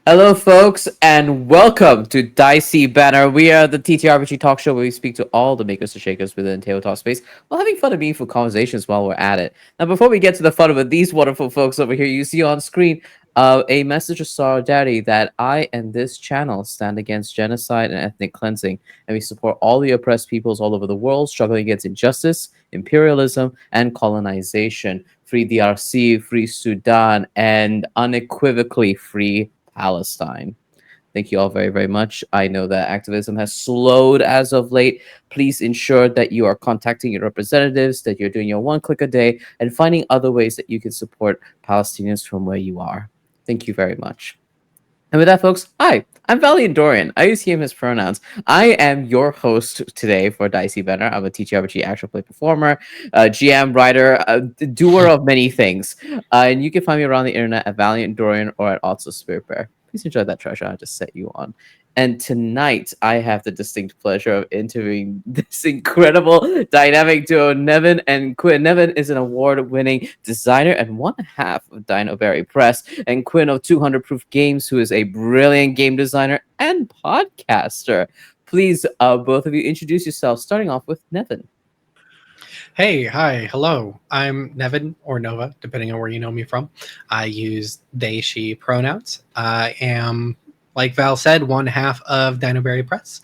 Hello, folks, and welcome to Dicey Banter. We are the TTRPG Talk Show where we speak to all the makers and shakers within tabletop space while having fun and meaningful conversations while we're at it. Now, before we get to the fun of it, these wonderful folks over here, you see on screen a message of solidarity that I and this channel stand against genocide and ethnic cleansing, and we support all the oppressed peoples all over the world struggling against injustice, imperialism, and colonization. Free DRC, free Sudan, and unequivocally free Palestine. Thank you all very, very much. I know that activism has slowed as of late. Please ensure that you are contacting your representatives, that you're doing your one click a day, and finding other ways that you can support Palestinians from where you are. Thank you very much. And with that, folks, hi, I'm Valiant Dorian. I use he, him as pronouns. I am your host today for Dicey Banter. I'm a TTRPG actual play performer, GM, writer, doer of many things. And you can find me around the internet at Valiant Dorian or at Otso SpiritBear. Please enjoy that treasure I just set you on. And tonight, I have the distinct pleasure of interviewing this incredible dynamic duo, Nevyn and Quinn. Nevyn is an award-winning designer and one half of Dinoberry Press, and Quinn of 200 Proof Games, who is a brilliant game designer and podcaster. Please, both of you, introduce yourselves, starting off with Nevyn. Hey, hi, hello. I'm Nevyn or Nova, depending on where you know me from. I use they, she pronouns. I am, like Val said, one half of Dinoberry Press.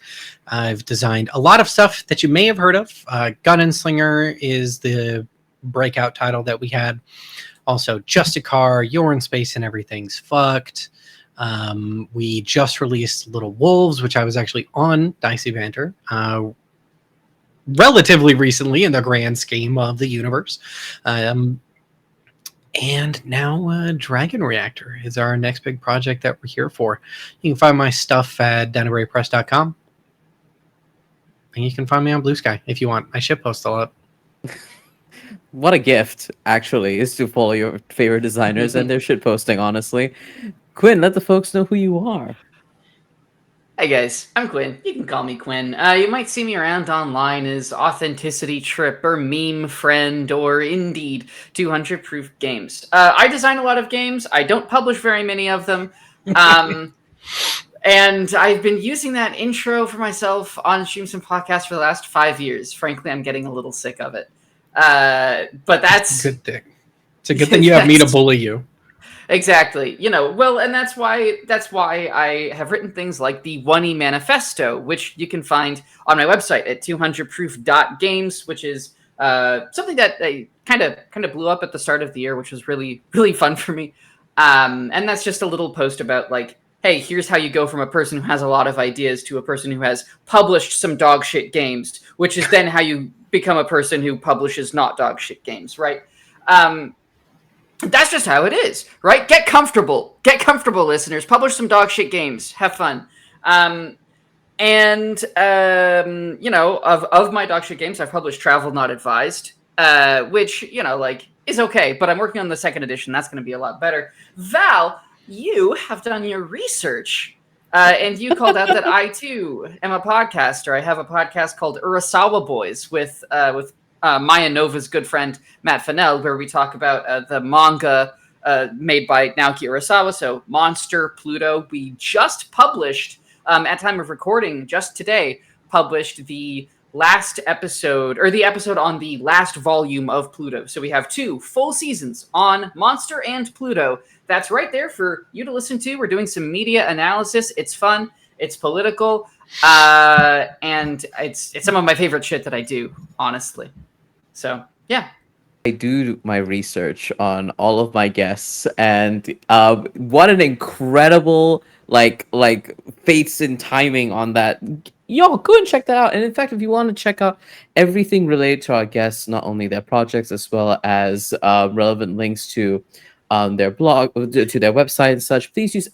I've designed a lot of stuff that you may have heard of. Gun and Slinger is the breakout title that we had. Also, Just a Car, You're in Space and Everything's Fucked. We just released Little Wolves, which I was actually on Dicey Banter relatively recently in the grand scheme of the universe. And now Dragon Reactor is our next big project that we're here for. You can find my stuff at dinoberrypress.com. And you can find me on Blue Sky if you want. I ship post a lot. What a gift, actually, is to follow your favorite designers and their shit posting, honestly. Quinn, let the folks know who you are. Hey guys, I'm Quinn. You can call me Quinn. You might see me around online as Authenticity Trip or Meme Friend or indeed 200 Proof Games. I design a lot of games. I don't publish very many of them. And I've been using that intro for myself on streams and podcasts for the last 5 years. Frankly, I'm getting a little sick of it. But that's a good thing. It's a good thing you have me to bully you. Exactly. Well, and that's why I have written things like the 1E Manifesto, which you can find on my website at 200proof.games, which is something that I kind of blew up at the start of the year, which was really, really fun for me. And that's just a little post about like, hey, here's how you go from a person who has a lot of ideas to a person who has published some dog shit games, which is then how you become a person who publishes not dog shit games, right? That's just how it is, right? Get comfortable, listeners. Publish some dog shit games. Have fun. Of my dog shit games, I've published Travel Not Advised, which, is okay, but I'm working on the second edition. That's going to be a lot better. Val, you have done your research, and you called out that I, too, am a podcaster. I have a podcast called Urasawa Boys with Maya Nova's good friend Matt Fennell, where we talk about the manga made by Naoki Urasawa, so Monster, Pluto. We just published, at time of recording, just today, published the last episode, or the episode on the last volume of Pluto. So we have 2 full seasons on Monster and Pluto. That's right there for you to listen to. We're doing some media analysis. It's fun. It's political. And it's some of my favorite shit that I do, honestly. So, yeah. I do my research on all of my guests, and what an incredible like fates and timing on that. Y'all go and check that out. And in fact, if you want to check out everything related to our guests, not only their projects as well as relevant links to their blog, to their website and such, please use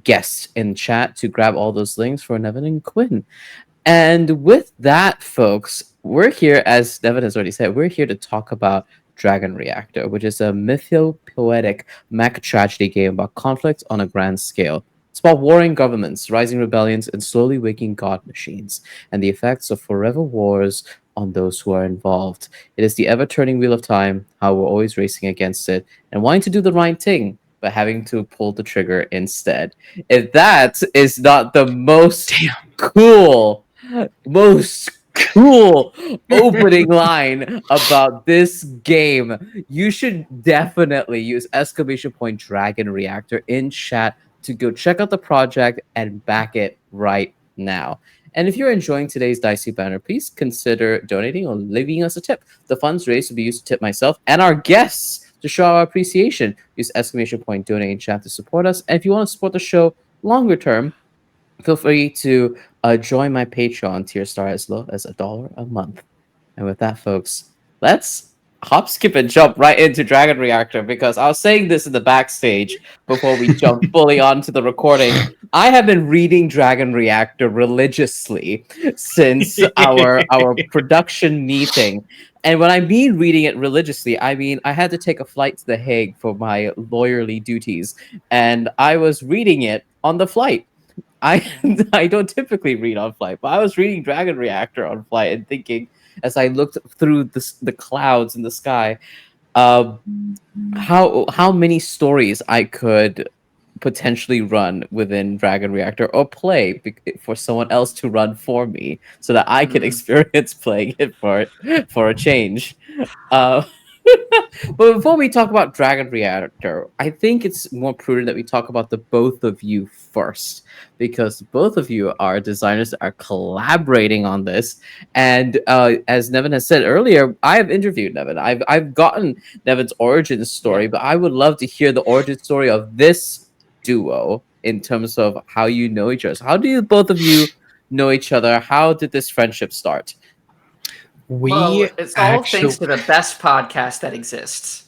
!guest in chat to grab all those links for Nevyn and Quinn. And with that, folks, we're here, as Nevyn has already said, we're here to talk about Dragon Reactor, which is a mythopoetic mech tragedy game about conflict on a grand scale. It's about warring governments, rising rebellions, and slowly waking god machines, and the effects of forever wars on those who are involved. It is the ever-turning wheel of time, how we're always racing against it, and wanting to do the right thing, but having to pull the trigger instead. If that is not the most most cool opening line about this game, you should definitely use !Dragon Reactor in chat to go check out the project and back it right now. And if you're enjoying today's Dicey Banter, please consider donating or leaving us a tip. The funds raised will be used to tip myself and our guests to show our appreciation. Use !Donate in chat to support us. And if you want to support the show longer term, feel free to join my Patreon tier star as low as $1 a month. And with that, folks, let's hop, skip, and jump right into Dragon Reactor, because I was saying this in the backstage before we jump fully onto the recording. I have been reading Dragon Reactor religiously since our production meeting. And when I mean reading it religiously, I mean I had to take a flight to The Hague for my lawyerly duties, and I was reading it on the flight. I don't typically read on flight, but I was reading Dragon Reactor on flight and thinking, as I looked through the clouds in the sky, how many stories I could potentially run within Dragon Reactor, or play for someone else to run for me, so that I can experience playing it for a change. But before we talk about Dragon Reactor, I think it's more prudent that we talk about the both of you first, because both of you are designers that are collaborating on this. And as Nevyn has said earlier, I have interviewed Nevyn. I've gotten Nevyn's origin story, but I would love to hear the origin story of this duo in terms of how you know each other. So how do you both of you know each other? How did this friendship start? It's all thanks to the best podcast that exists.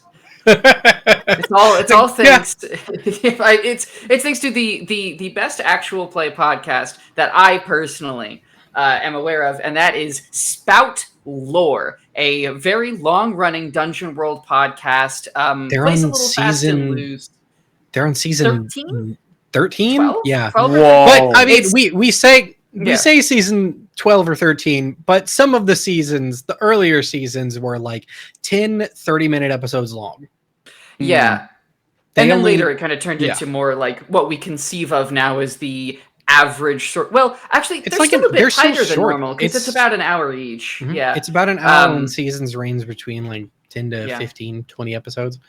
It's all thanks. It's thanks to the best actual play podcast that I personally am aware of, and that is Spout Lore, a very long-running Dungeon World podcast. They're on season. They're on season 13. Yeah. 12 but I mean, we say season 12 or 13, but some of the seasons, the earlier seasons, were like 10 30-minute episodes long. Yeah. And then later it kind of turned into more like what we conceive of now as the average short. Well, actually, they're still a bit tighter than normal, because it's about an hour each. Mm-hmm. Yeah. It's about an hour, and seasons range between like 10 to 15, 20 episodes.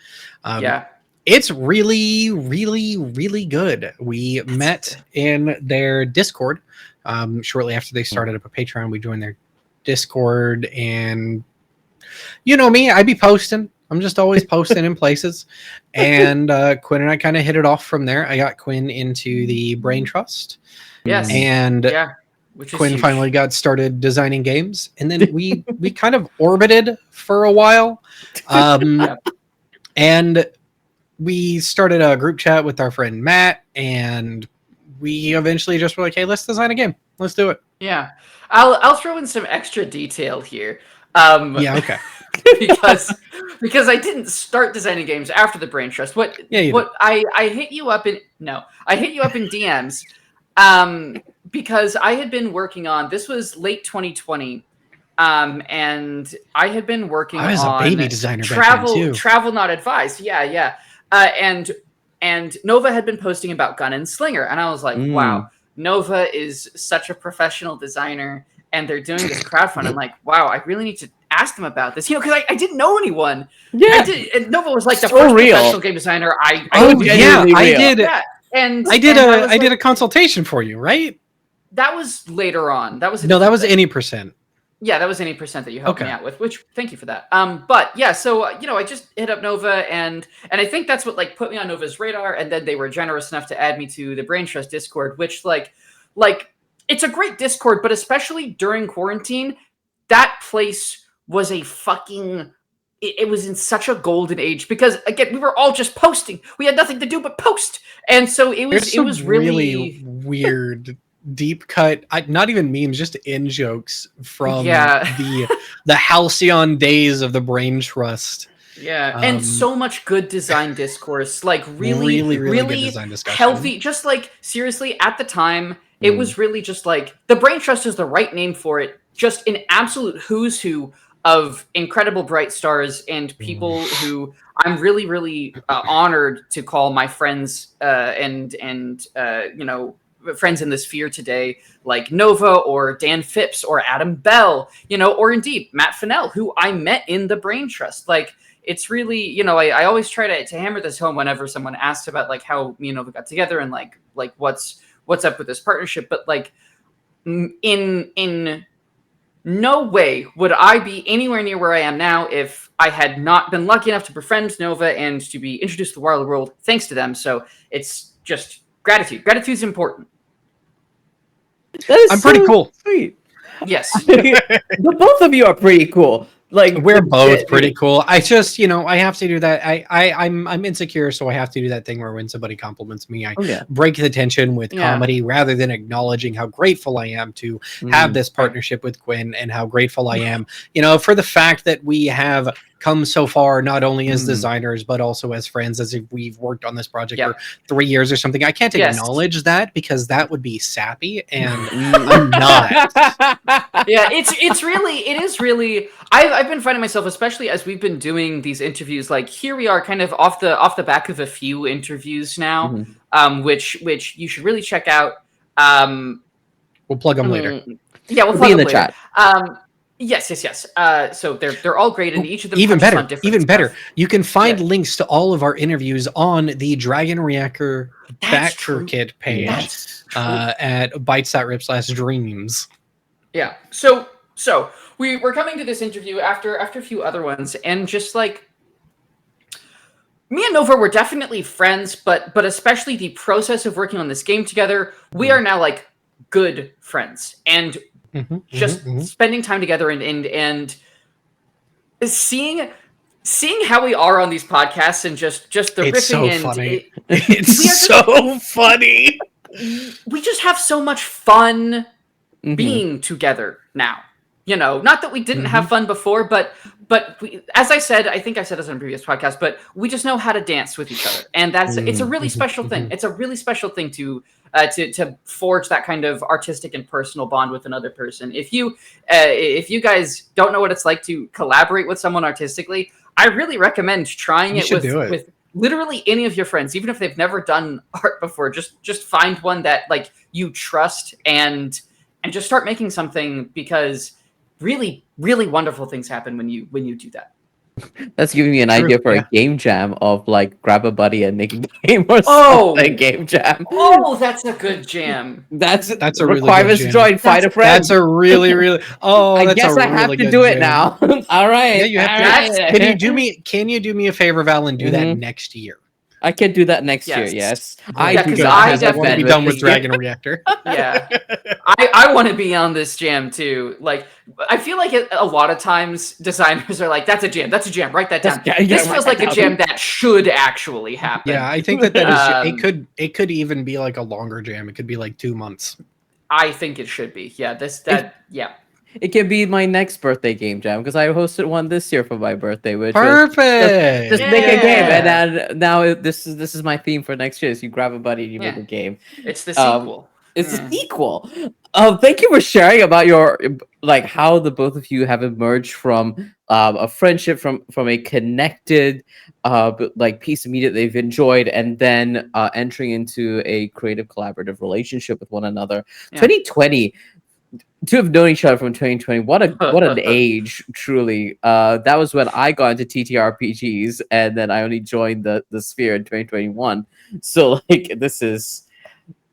It's really, really, really good. We met in their Discord. Shortly after they started up a Patreon, we joined their Discord, and you know me, I'd be posting. I'm just always posting in places. And Quinn and I kind of hit it off from there. I got Quinn into the Brain Trust. Yes. And Quinn finally got started designing games. And then we kind of orbited for a while. And we started a group chat with our friend Matt, and we eventually just were like, hey, let's design a game. Let's do it. Yeah. I'll throw in some extra detail here. Okay. because I didn't start designing games after the Brain Trust. I hit you up in DMs because I had been working on, this was late 2020, and I had been working on a baby designer Travel Not Advised. And Nova had been posting about Gun and Slinger, and I was like, wow, Nova is such a professional designer, and they're doing this crowdfund. I'm like, wow, I really need to ask them about this, because I didn't know anyone. Yeah, and Nova was like the first professional game designer I did. Yeah. And I did a consultation for you, right? That was later on. That was any percent. Yeah, that was any percent that you helped me out with, which thank you for that. But yeah, so I just hit up Nova, and I think that's what like put me on Nova's radar, and then they were generous enough to add me to the Brain Trust Discord, which like it's a great Discord, but especially during quarantine, that place was a fucking it was in such a golden age, because again, we were all just posting. We had nothing to do but post. And so it was really weird deep cut, not even memes, just in jokes from the halcyon days of the Brain Trust. Yeah, and so much good design discourse, like really good design discussion. Healthy. Just like seriously, at the time, it was really just like the Brain Trust is the right name for it. Just an absolute who's who incredible bright stars and people who I'm really, really honored to call my friends and friends in the sphere today, like Nova or Dan Phipps or Adam Bell, or indeed Matt Fennell, who I met in the Brain Trust. Like, it's really, I always try to hammer this home whenever someone asks about like how me and Nova got together and like what's up with this partnership. But like in no way would I be anywhere near where I am now if I had not been lucky enough to befriend Nova and to be introduced to the wild world thanks to them. So it's just gratitude. Gratitude's important. I'm pretty cool. Sweet. Yes. The both of you are pretty cool. Like, we're both pretty cool. I just, I have to do that. I'm insecure, so I have to do that thing where when somebody compliments me, I break the tension with comedy rather than acknowledging how grateful I am to have this partnership with Quinn and how grateful I am, for the fact that we have come so far, not only as designers, but also as friends, as if we've worked on this project for 3 years or something. I can't acknowledge that because that would be sappy, and I'm not. Yeah, it is really, I've been finding myself, especially as we've been doing these interviews, like here we are kind of off the back of a few interviews now, which you should really check out. We'll plug them later. Yeah, we'll plug them in the chat. Yes. So they're all great, and each of them even better. Stuff. You can find links to all of our interviews on the Dragon Reactor Backer Kit page at bytes.rip/dreams. Yeah. So we're coming to this interview after a few other ones, and just like me and Nova were definitely friends, but especially the process of working on this game together, we are now like good friends, and spending time together and seeing how we are on these podcasts and just the riffing. It's so and funny. It's so funny. We just have so much fun being together now. Not that we didn't have fun before, but we, as I said, I think I said this on a previous podcast, but we just know how to dance with each other, and it's a really special thing. It's a really special thing to forge that kind of artistic and personal bond with another person. If you guys don't know what it's like to collaborate with someone artistically, I really recommend trying it with literally any of your friends, even if they've never done art before. Just find one that like you trust and just start making something, because really, really wonderful things happen when you do that. That's giving me an idea for a game jam of like grab a buddy and make a game or something. Game jam. Oh, that's a good jam. That's a requirements really to join. Find a friend. That's a really. Oh, I guess I have to do it now. All right. Yeah, you have to. Can you do me a favor, Val, and do that next year? I can do that next year. Yes, I want to be done with Dragon Reactor. Yeah, I want to be on this jam too. Like, I feel like a lot of times designers are like, "That's a jam. That's a jam. Write that down." This feels like a jam that should actually happen. Yeah, I think that is. It could even be like a longer jam. It could be like 2 months. I think it should be. Yeah, yeah. It can be my next birthday game jam, because I hosted one this year for my birthday. Which perfect. Just make a game, and then now this is my theme for next year. Is you grab a buddy and you make a game. It's the sequel. It's the sequel. Thank you for sharing about your how the both of you have emerged from a friendship, from a connected piece of media they've enjoyed, and then entering into a creative collaborative relationship with one another. 2020. To have known each other from 2020, what an age, truly. That was when I got into TTRPGs, and then I only joined the Sphere in 2021. So this is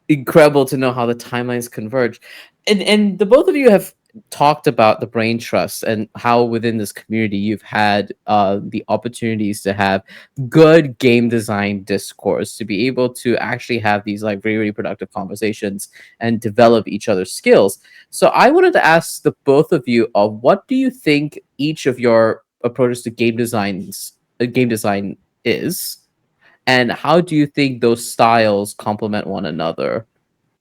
incredible to know how the timelines converge. And the both of you have talked about the Brain Trust and how within this community you've had the opportunities to have good game design discourse, to be able to actually have these very, really productive conversations and develop each other's skills. So I wanted to ask the both of you, what do you think each of your approaches to game design is, and how do you think those styles complement one another?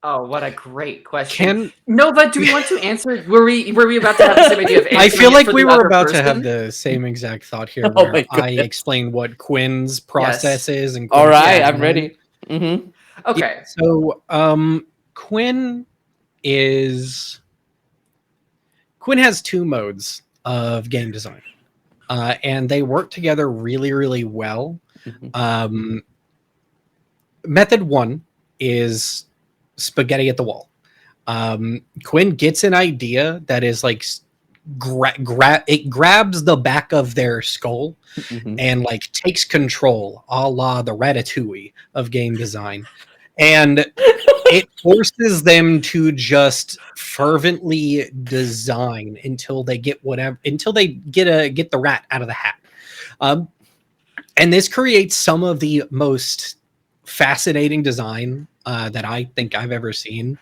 Oh, what a great question. Nova, do we want to answer? Were we about to have the same idea of answering? I feel like we were about to have the same exact thought here, where I explained what Quinn's process is. And all right, I'm ready. Okay. Yeah, so Quinn has two modes of game design, and they work together really, really well. Method one is spaghetti at the wall. Quinn gets an idea that is like it grabs the back of their skull and like takes control, a la the Ratatouille of game design, and it forces them to just fervently design until they get get the rat out of the hat. And this creates some of the most fascinating design that I think I've ever seen.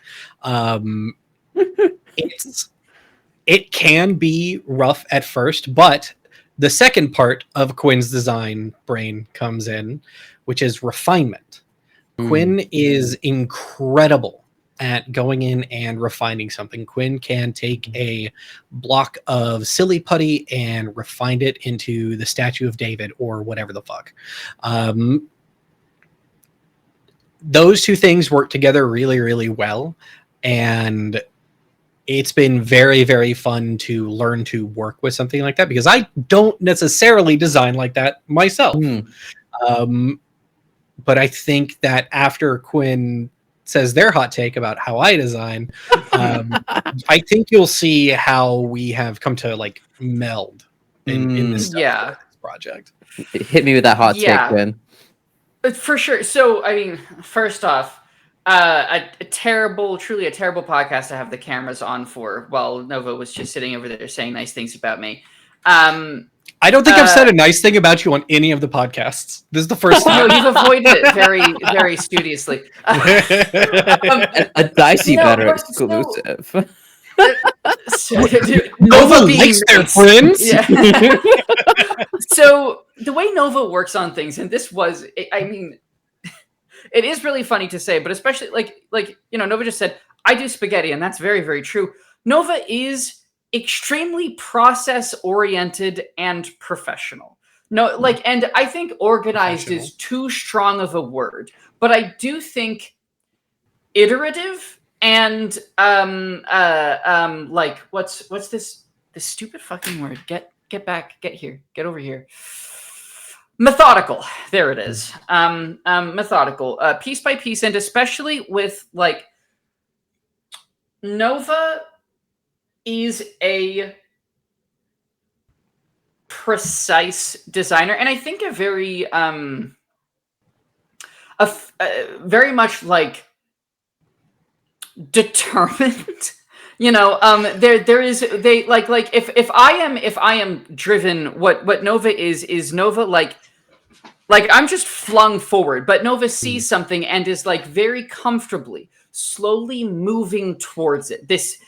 It can be rough at first, but the second part of Quinn's design brain comes in, which is refinement. Quinn is incredible at going in and refining something. Quinn can take a block of silly putty and refine it into the Statue of David or whatever the fuck. Those two things work together really, really well. And it's been very, very fun to learn to work with something like that, because I don't necessarily design like that myself. But I think that after Quinn says their hot take about how I design, I think you'll see how we have come to like meld in this project. Hit me with that hot take, Quinn. For sure. So, I mean, first off, truly a terrible podcast to have the cameras on for while Nova was just sitting over there saying nice things about me. I don't think I've said a nice thing about you on any of the podcasts. This is the first time. No, you've avoided it very, very studiously. A Dicey Banter exclusive. Nova likes their friends. Yeah. So the way Nova works on things, and this was, I mean, it is really funny to say, but especially like Nova just said, I do spaghetti, and that's very, very true. Nova is extremely process oriented and professional. And I think organized is too strong of a word, but I do think iterative and like what's this stupid fucking word? Get back, get here, get over here. Methodical. There it is. Methodical. Piece by piece, and especially with like Nova is a precise designer, and I think a very very much like determined. There is if I am driven, what Nova is Nova like I'm just flung forward, but Nova sees something and is like very comfortably slowly moving towards it. This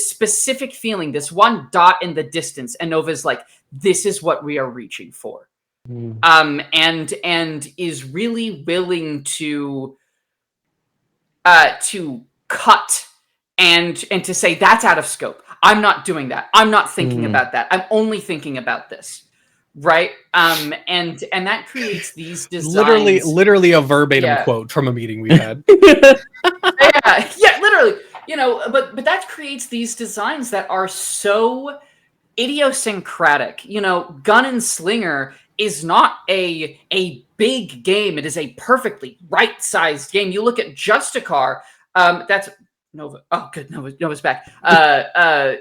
specific feeling, this one dot in the distance, and Nova's like, this is what we are reaching for. And is really willing to cut and to say that's out of scope. I'm not doing that. I'm not thinking about that. I'm only thinking about this. Right. And that creates these designs. Literally a verbatim quote from a meeting we had. yeah, literally. But that creates these designs that are so idiosyncratic. Gun and Slinger is not a big game. It is a perfectly right-sized game. You look at Justicar, that's Nova. Oh, good. Nova's back.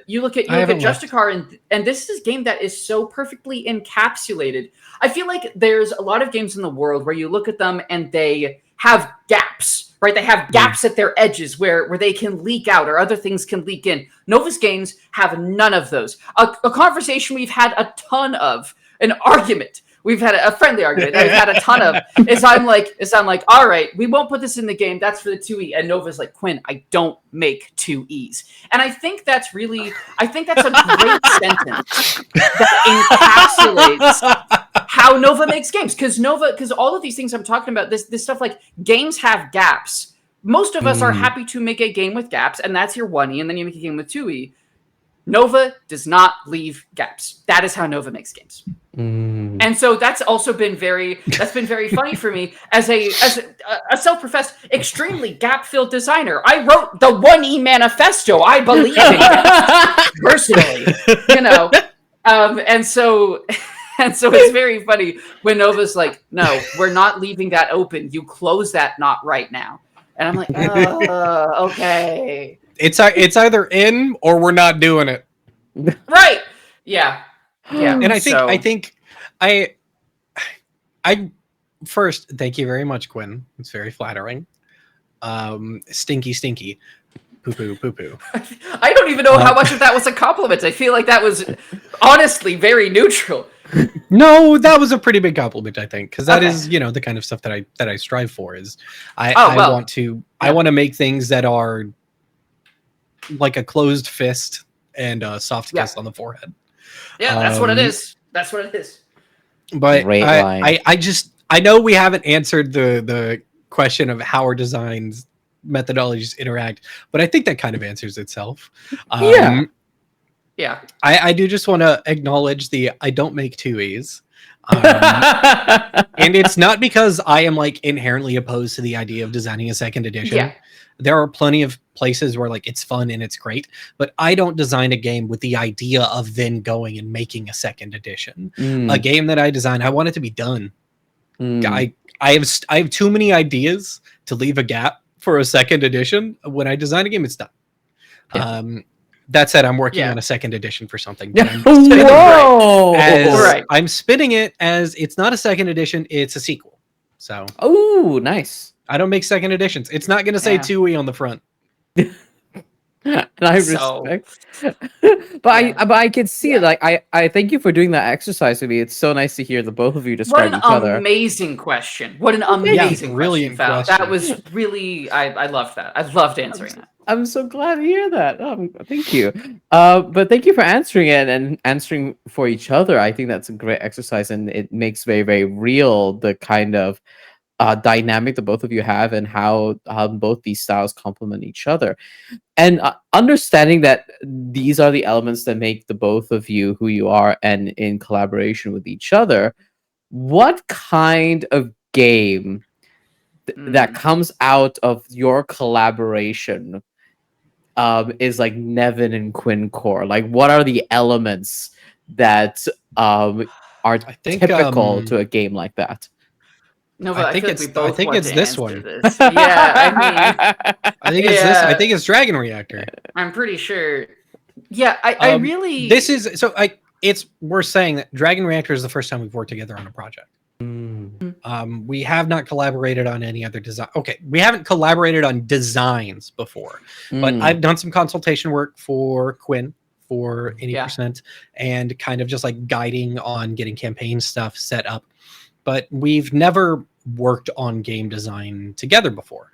You look at Justicar, and this is a game that is so perfectly encapsulated. I feel like there's a lot of games in the world where you look at them and they have gaps, right? They have gaps at their edges where they can leak out or other things can leak in. Nova's games have none of those. A conversation we've had a ton of, an argument. We've had a friendly argument that we've had a ton of. Is I'm like, all right, we won't put this in the game. That's for the 2E. And Nova's like, Quinn, I don't make 2Es. And I think that's a great sentence that encapsulates how Nova makes games. Because all of these things I'm talking about, this stuff like games have gaps. Most of us are happy to make a game with gaps, and that's your 1E, and then you make a game with 2E. Nova does not leave gaps. That is how Nova makes games. And so that's also been very funny for me as a self-professed extremely gap-filled designer. I wrote the 1E manifesto. I believe in it personally, And so and so it's very funny when Nova's like, "No, we're not leaving that open. You close that knot right now." And I'm like, okay. It's either in or we're not doing it. Right. Yeah. Yeah. And So- I think first, thank you very much, Quinn. It's very flattering. Stinky. Poo. I don't even know how much of that was a compliment. I feel like that was honestly very neutral. No, that was a pretty big compliment, I think, because that is, the kind of stuff that I strive for. Is I want to make things that are like a closed fist and a soft kiss on the forehead. Yeah, that's what it is. That's what it is. But Great line. I know we haven't answered the question of how our designs methodologies interact, but I think that kind of answers itself. Yeah. I do just want to acknowledge I don't make 2Es. And it's not because I am like inherently opposed to the idea of designing a second edition. Yeah. There are plenty of places where like it's fun and it's great, but I don't design a game with the idea of then going and making a second edition. A game that I design, I want it to be done. I have too many ideas to leave a gap for a second edition. When I design a game, it's done. Yeah. That said, I'm working on a second edition for something. Whoa! I'm spinning it as it's not a second edition, it's a sequel. So nice. I don't make second editions. It's not going to say 2E on the front. And I respect. But I can see it. Like I thank you for doing that exercise with me. It's so nice to hear the both of you describe each other. What an amazing question. What an amazing brilliant question. question. That was really I loved that. I loved answering that. I'm so glad to hear that. Thank you. But thank you for answering it and answering for each other. I think that's a great exercise, and it makes very, very real the kind of dynamic that both of you have and how both these styles complement each other. And understanding that these are the elements that make the both of you who you are and in collaboration with each other, what kind of game that comes out of your collaboration is like Nevyn and Quinn core? Like, what are the elements that are typical to a game like that? No, but I think it's this one. This. Yeah, I think it's this. I think it's Dragon Reactor. I'm pretty sure. Yeah, I really. This is so. It's worth saying that Dragon Reactor is the first time we've worked together on a project. We have not collaborated on any other design. Okay, we haven't collaborated on designs before, but I've done some consultation work for Quinn for 80% and kind of just like guiding on getting campaign stuff set up. But we've never worked on game design together before.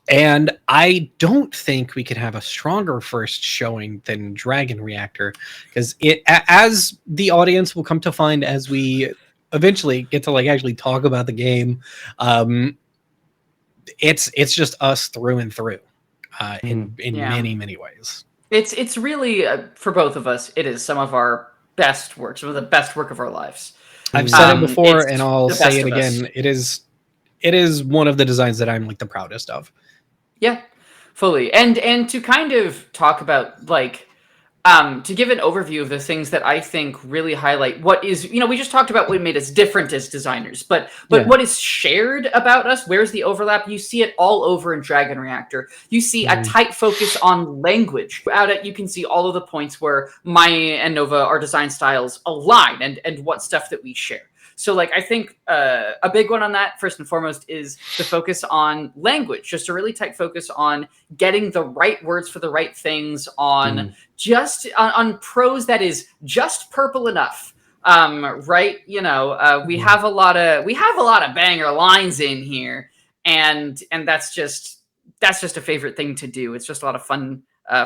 And I don't think we could have a stronger first showing than Dragon Reactor, because as the audience will come to find as we eventually get to like actually talk about the game, it's just us through and through in many ways. It's really for both of us. It is some of our best work, some of the best work of our lives. I've said it before, and I'll say it again. It is one of the designs that I'm like the proudest of. Yeah, fully. And to kind of talk about like to give an overview of the things that I think really highlight what is, we just talked about what made us different as designers, but what is shared about us, where's the overlap? You see it all over in Dragon Reactor. You see a tight focus on language. You can see all of the points where Maya and Nova, our design styles align and what stuff that we share. So like, I think a big one on that, first and foremost, is the focus on language, just a really tight focus on getting the right words for the right things, on just on prose that is just purple enough. Right. We have a lot of banger lines in here, and that's just a favorite thing to do. It's just a lot of fun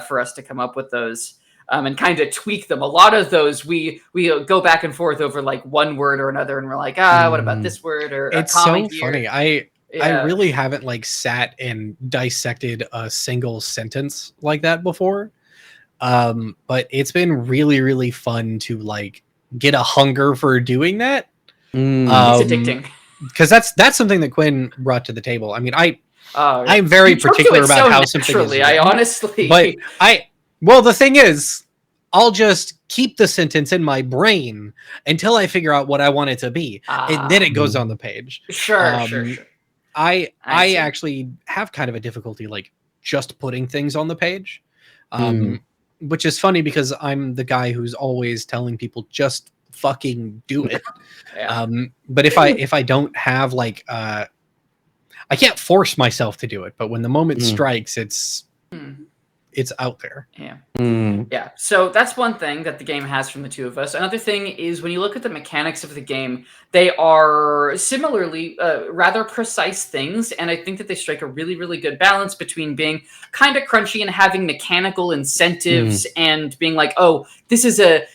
for us to come up with those. And kind of tweak them. A lot of those we go back and forth over like one word or another, and we're like, what about this word or it's a comma so here? funny. I really haven't like sat and dissected a single sentence like that before. But it's been really, really fun to like get a hunger for doing that. It's addicting. Because that's something that Quinn brought to the table. I mean, I'm very particular about how something is. I honestly, well, the thing is, I'll just keep the sentence in my brain until I figure out what I want it to be, and then it goes on the page. Sure. I see. actually have kind of a difficulty like just putting things on the page, Mm. which is funny because I'm the guy who's always telling people just fucking do it. Yeah. But if I don't have like I can't force myself to do it, but when the moment strikes, it's out there. Yeah. Mm. Yeah, so that's one thing that the game has from the two of us. Another thing is when you look at the mechanics of the game, they are similarly rather precise things, and I think that they strike a really, really good balance between being kind of crunchy and having mechanical incentives, and being like, oh, this is a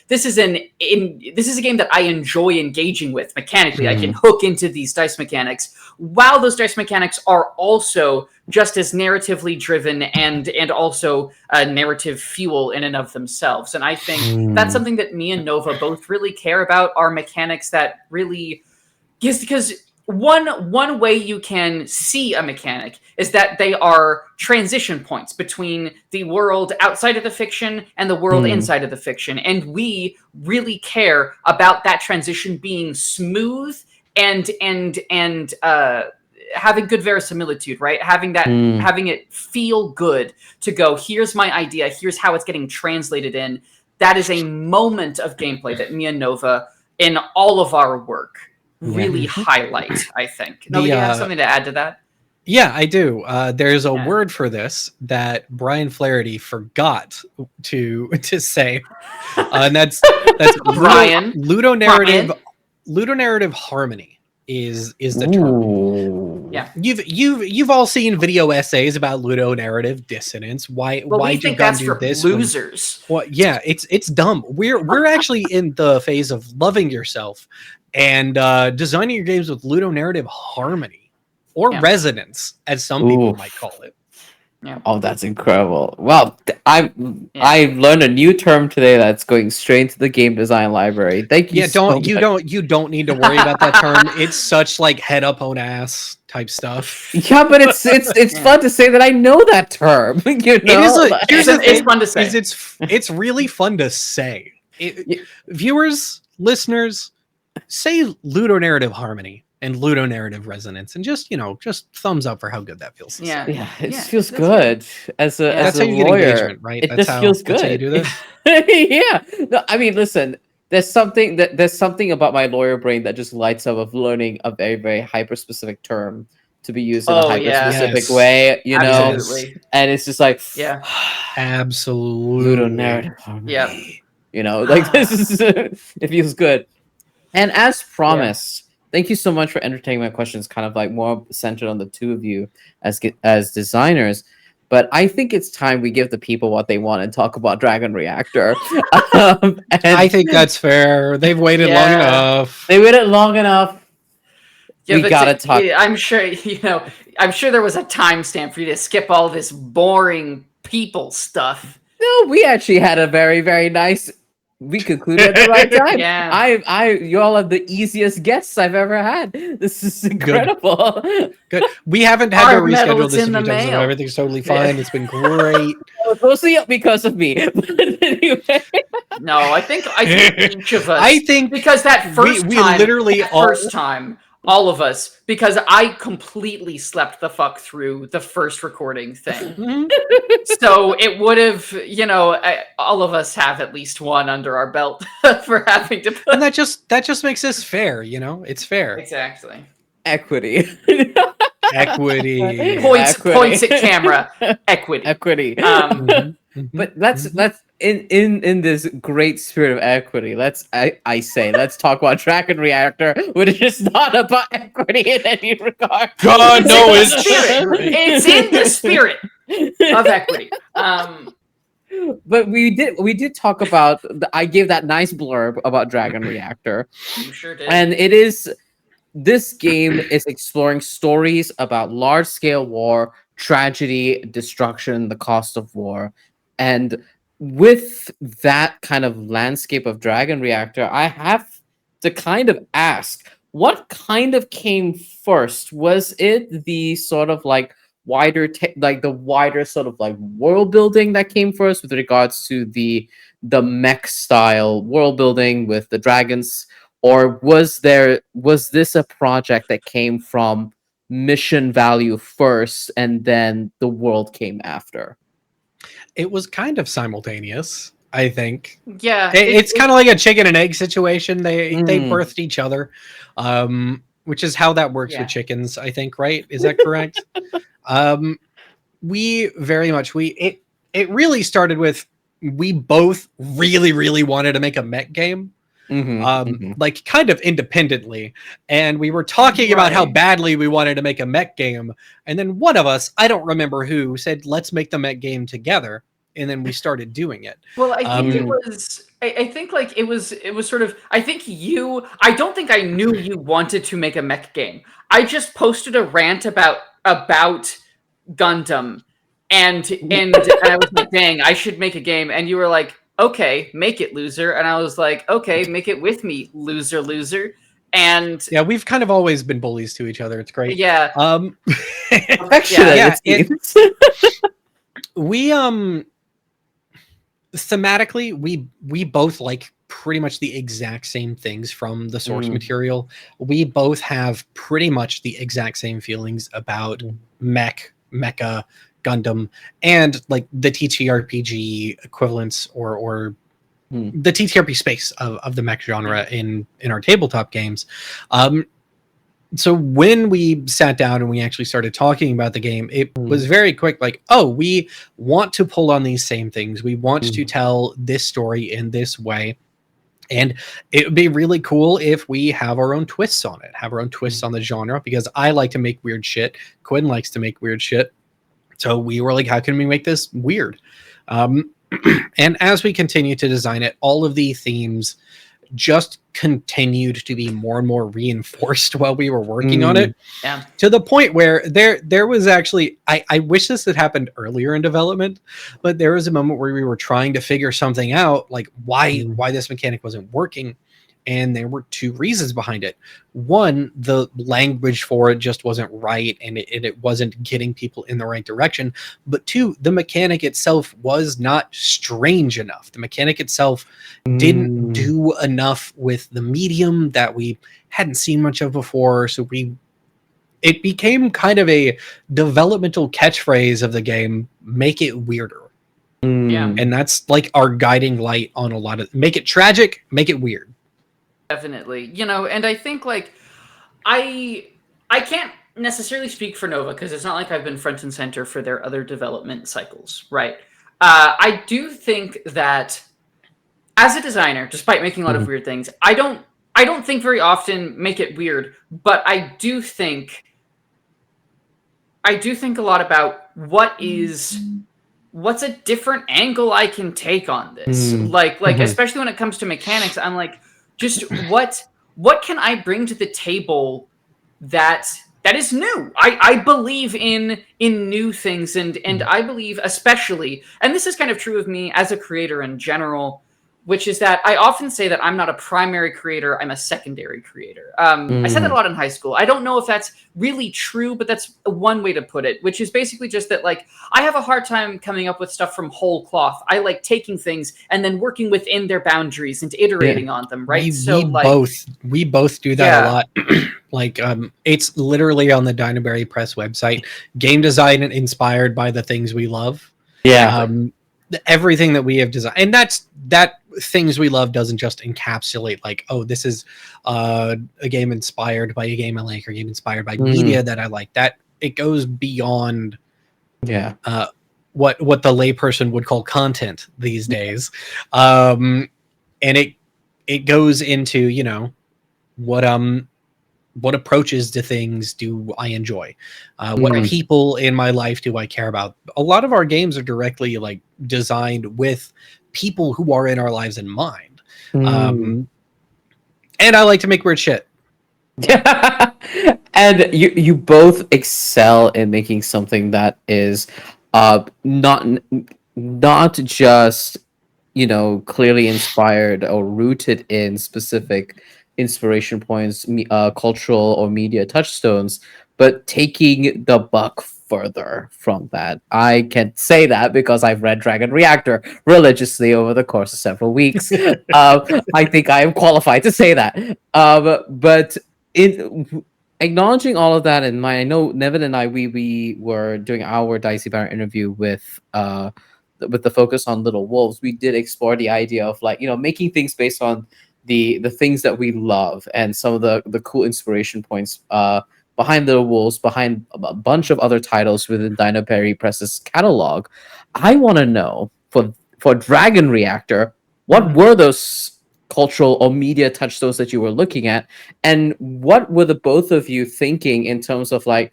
game that I enjoy engaging with mechanically. I can hook into these dice mechanics, while those dice mechanics are also just as narratively driven and also narrative fuel in and of themselves. And I think that's something that me and Nova both really care about, are mechanics that really, because one way you can see a mechanic is that they are transition points between the world outside of the fiction and the world inside of the fiction. And we really care about that transition being smooth and having good verisimilitude, right? Having it feel good to go, here's my idea, here's how it's getting translated in. That is a moment of gameplay that me and Nova, in all of our work, really highlight, I think. Nova, do you have something to add to that? Yeah, I do. There's a word for this that Brian Flaherty forgot to say, and that's Brian. ludonarrative harmony is the term. Yeah, you've all seen video essays about ludonarrative dissonance. Why we you think gotta that's do for this? losers. Well, yeah, it's dumb. We're actually in the phase of loving yourself and designing your games with ludonarrative harmony or resonance, as some people might call it. Yeah. Oh, that's incredible! Wow, I learned a new term today that's going straight into the game design library. Thank you. You don't need to worry about that term. It's such like head up on ass type stuff. Yeah, but it's fun to say that I know that term. You know, it's fun to say. It's really fun to say. Viewers, listeners, say ludonarrative harmony and ludonarrative resonance, and just thumbs up for how good that feels. Yeah, it feels good as a lawyer, get engagement, right? It just feels good. That's how you do this. Yeah. No, I mean, listen. There's something about my lawyer brain that just lights up of learning a very, very hyper specific term to be used in a hyper specific way. You know, and it's just like absolutely ludonarrative harmony. Yeah. You know, like this is it feels good. And as promised. Thank you so much for entertaining my questions, kind of like more centered on the two of you as designers. But I think it's time we give the people what they want and talk about Dragon Reactor. And I think that's fair. They've waited long enough. They waited long enough. Yeah, we gotta talk. I'm sure there was a timestamp for you to skip all this boring people stuff. No, we actually had a very, very nice. We concluded at the right time. Yeah. You all have the easiest guests I've ever had. This is incredible. Good. We haven't had to reschedule this a few times. So everything's totally fine. It's been great. It's mostly because of me. But anyway. No, I think each of us. I think because that first we time, literally first time. All of us, because I completely slept the fuck through the first recording thing. So it would have, all of us have at least one under our belt for having to put. And that just makes this fair, it's fair. Exactly. Equity. Equity. Points at camera. Equity. But let's in this great spirit of equity, let's talk about Dragon Reactor, which is not about equity in any regard. God, no, it's in the spirit of equity. But we did talk about. I gave that nice blurb about Dragon Reactor. You sure did. And this game is exploring stories about large scale war, tragedy, destruction, the cost of war, and with that kind of landscape of Dragon Reactor, I have to kind of ask, what kind of came first? Was it the sort of like like the wider sort of like world building that came first with regards to the mech style world building with the dragons, or was this a project that came from mission value first and then the world came after? It was kind of simultaneous, I think. Yeah, It's kind of like a chicken and egg situation. They Mm. birthed each other, which is how that works Yeah. with chickens, I think, right? Is that correct? We very much it really started with, we both really wanted to make a mech game, like kind of independently, and we were talking about how Right. badly we wanted to make a mech game, and then one of us, I don't remember who, said let's make the mech game together, and then we started doing it. Well, I think it Um, was. I think like it was. It was sort of. I think you. I don't think I knew you wanted to make a mech game. I just posted a rant about Gundam, and I was like, "Dang, I should make a game." And you were like, "Okay, make it, loser." And I was like, "Okay, make it with me, loser, loser." And yeah, we've kind of always been bullies to each other. It's great. yeah, Affectionate, Yeah, it seems. we thematically, we both like pretty much the exact same things from the source material. We both have pretty much the exact same feelings about mecha, Gundam, and like the TTRPG equivalents, or the TTRP space of the mech genre in our tabletop games. So when we sat down and we actually started talking about the game, it was very quick, like, oh, we want to pull on these same things. We want to tell this story in this way. And it would be really cool if we have our own twists on it, have our own twists on the genre, because I like to make weird shit. Quinn likes to make weird shit. So we were like, how can we make this weird? And as we continue to design it, all of the themes just continued to be more and more reinforced while we were working on it. yeah. To the point where there was actually, I wish this had happened earlier in development, but there was a moment where we were trying to figure something out, like why this mechanic wasn't working. And there were two reasons behind it. One, the language for it just wasn't right, and it wasn't getting people in the right direction. But two, the mechanic itself was not strange enough. The mechanic itself didn't do enough with the medium that we hadn't seen much of before. So it became kind of a developmental catchphrase of the game: make it weirder. Yeah. And that's like our guiding light on a lot of, make it tragic, make it weird. Definitely. And I think like I can't necessarily speak for Nova because it's not like I've been front and center for their other development cycles, right? I do think that as a designer, despite making a lot of weird things, I don't think very often make it weird, but I do think a lot about what's a different angle I can take on this. Like especially when it comes to mechanics, I'm like, just what can I bring to the table that is new? I believe in new things, and I believe especially, and this is kind of true of me as a creator in general, which is that I often say that I'm not a primary creator, I'm a secondary creator. I said that a lot in high school. I don't know if that's really true, but that's one way to put it, which is basically just that, like, I have a hard time coming up with stuff from whole cloth. I like taking things and then working within their boundaries and iterating on them, right? We both do that a lot. Like, it's literally on the Dinoberry Press website. Game design inspired by the things we love. Yeah. Everything that we have designed, and that things we love doesn't just encapsulate like, oh, this is a game inspired by a game I like, or a game inspired by media that I like. That it goes beyond what the layperson would call content these days. And it goes into, what approaches to things do I enjoy? What people in my life do I care about? A lot of our games are directly like designed with people who are in our lives in mind. And I like to make weird shit. And you both excel in making something that is not just clearly inspired or rooted in specific inspiration points, cultural or media touchstones, but taking the buck further from that. I can say that because I've read Dragon Reactor religiously over the course of several weeks. I think I am qualified to say that. But acknowledging all of that in mind, I know Nevyn and I we were doing our Dicey Banter interview with the focus on Little Wolves. We did explore the idea of like, making things based on the things that we love and some of the cool inspiration points behind Little Wolves, behind a bunch of other titles within Dinoberry Press's catalog. I want to know for Dragon Reactor, what were those cultural or media touchstones that you were looking at, and what were the both of you thinking in terms of like,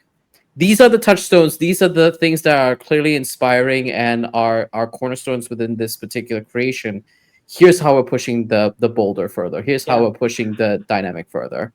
these are the touchstones, these are the things that are clearly inspiring and are cornerstones within this particular creation. Here's how we're pushing the boulder further. Here's how we're pushing the dynamic further.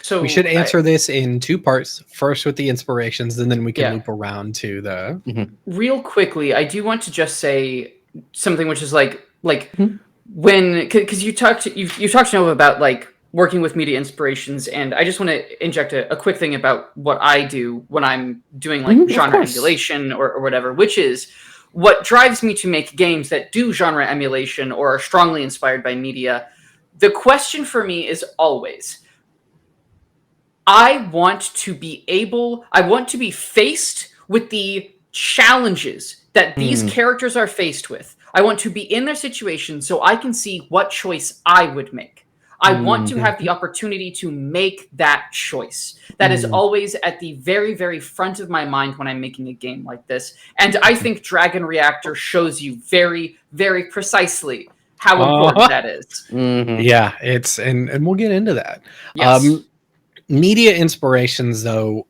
So we should answer this in two parts. First with the inspirations, and then we can loop around to the... Real quickly, I do want to just say something which is like when, because you talked to Nova about like working with media inspirations, and I just want to inject a quick thing about what I do when I'm doing like genre emulation or whatever, which is what drives me to make games that do genre emulation or are strongly inspired by media. The question for me is always, I want to be faced with the challenges that these characters are faced with. I want to be in their situation so I can see what choice I would make. I want to have the opportunity to make that choice. That is always at the very, very front of my mind when I'm making a game like this. And I think Dragon Reactor shows you very, very precisely how important that is. Yeah, it's and we'll get into that. Yes. Media inspirations, though,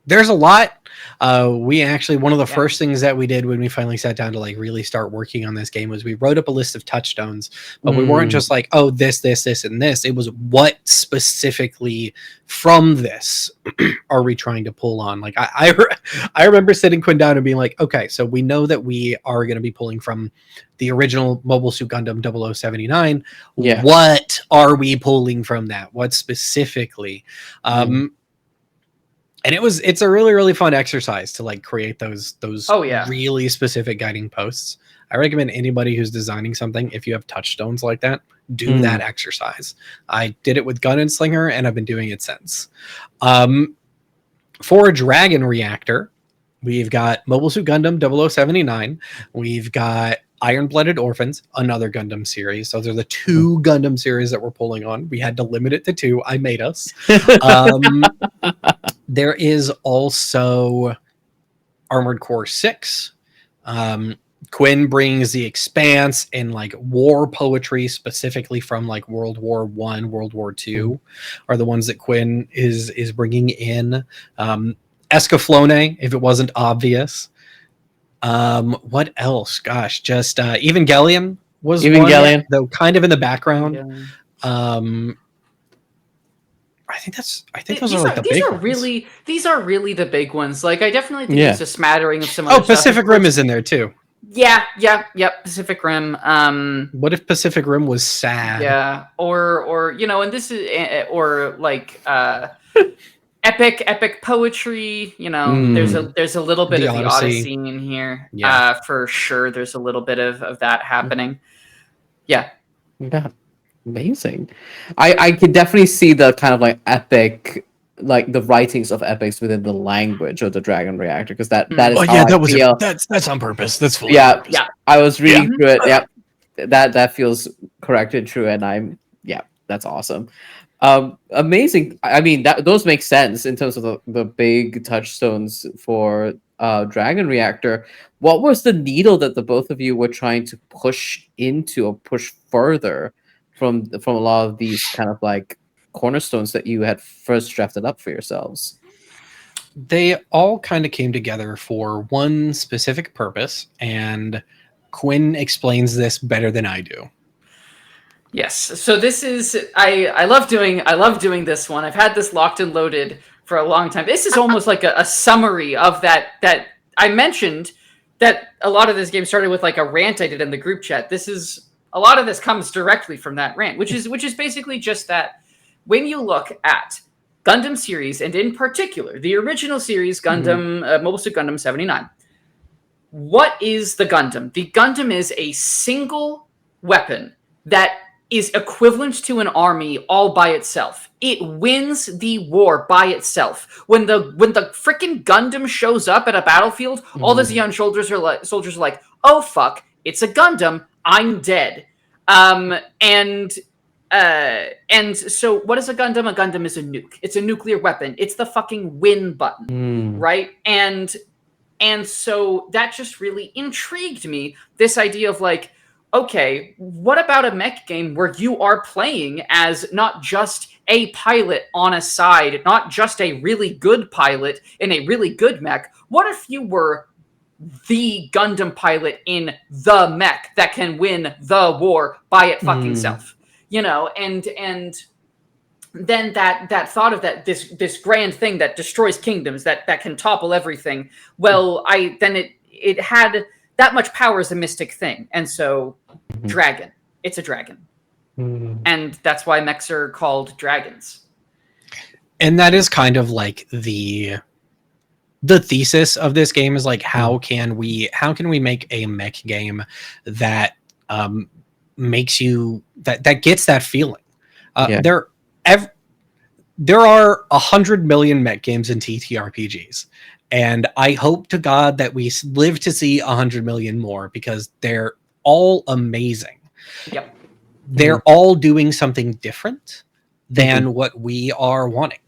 there's a lot. We actually, one of the first things that we did when we finally sat down to like really start working on this game was we wrote up a list of touchstones, but we weren't just like, oh, this, and this. It was what specifically from this are we trying to pull on? Like I remember sitting Quinn down and being like, okay, so we know that we are going to be pulling from the original Mobile Suit Gundam 0079. Yeah. What are we pulling from that? What specifically? And it's a really, really fun exercise to like create those really specific guiding posts. I recommend anybody who's designing something, if you have touchstones like that, do that exercise. I did it with Gun and Slinger, and I've been doing it since. For Dragon Reactor, we've got Mobile Suit Gundam 0079. We've got Iron-Blooded Orphans, another Gundam series. So they're the two Gundam series that we're pulling on. We had to limit it to two. I made us. There is also Armored Core 6. Quinn brings the Expanse and like war poetry specifically from like World War I, World War II are the ones that Quinn is bringing in. Escaflowne, if it wasn't obvious. What else? Gosh, just Evangelion was one, though kind of in the background. I think those are like the big ones. These are really the big ones. Like I definitely think it's a smattering of some other Pacific Rim is in there too. Yeah, Pacific Rim. What if Pacific Rim was sad? Yeah, or and this is or like epic poetry. There's a little bit of the Odyssey in here. Yeah, for sure. There's a little bit of that happening. Yeah. Amazing. I could definitely see the kind of like epic, like the writings of epics within the language of the Dragon Reactor, because that is that's on purpose. That's full. Yeah. I was reading through it. Yeah, that feels correct and true, and that's awesome. Amazing. I mean, those make sense in terms of the big touchstones for Dragon Reactor. What was the needle that the both of you were trying to push into or push further from a lot of these kind of like cornerstones that you had first drafted up for yourselves? They all kind of came together for one specific purpose, and Quinn explains this better than I do. Yes. So this is I love doing this one. I've had this locked and loaded for a long time. This is almost like a summary of that I mentioned that a lot of this game started with like a rant I did in the group chat. A lot of this comes directly from that rant, which is basically just that when you look at Gundam series, and in particular, the original series, Gundam, Mobile Suit Gundam 79. What is the Gundam? The Gundam is a single weapon that is equivalent to an army all by itself. It wins the war by itself. When the freaking Gundam shows up at a battlefield, all the Zeon soldiers are like, oh fuck, it's a Gundam, I'm dead. And so what is a Gundam? A Gundam is a nuke. It's a nuclear weapon. It's the fucking win button, right? And so that just really intrigued me. This idea of like, okay, what about a mech game where you are playing as not just a pilot on a side, not just a really good pilot in a really good mech? What if you were the Gundam pilot in the mech that can win the war by it fucking self? You know, and then that thought of that this grand thing that destroys kingdoms, that can topple everything. Well, it had that much power as a mystic thing, and so dragon. It's a dragon, and that's why mechs are called dragons. And that is kind of like the thesis of this game is like, how can we make a mech game that makes you that gets that feeling. There are 100 million mech games in TTRPGs, and I hope to God that we live to see 100 million more, because they're all amazing. Yep. They're all doing something different than what we are wanting.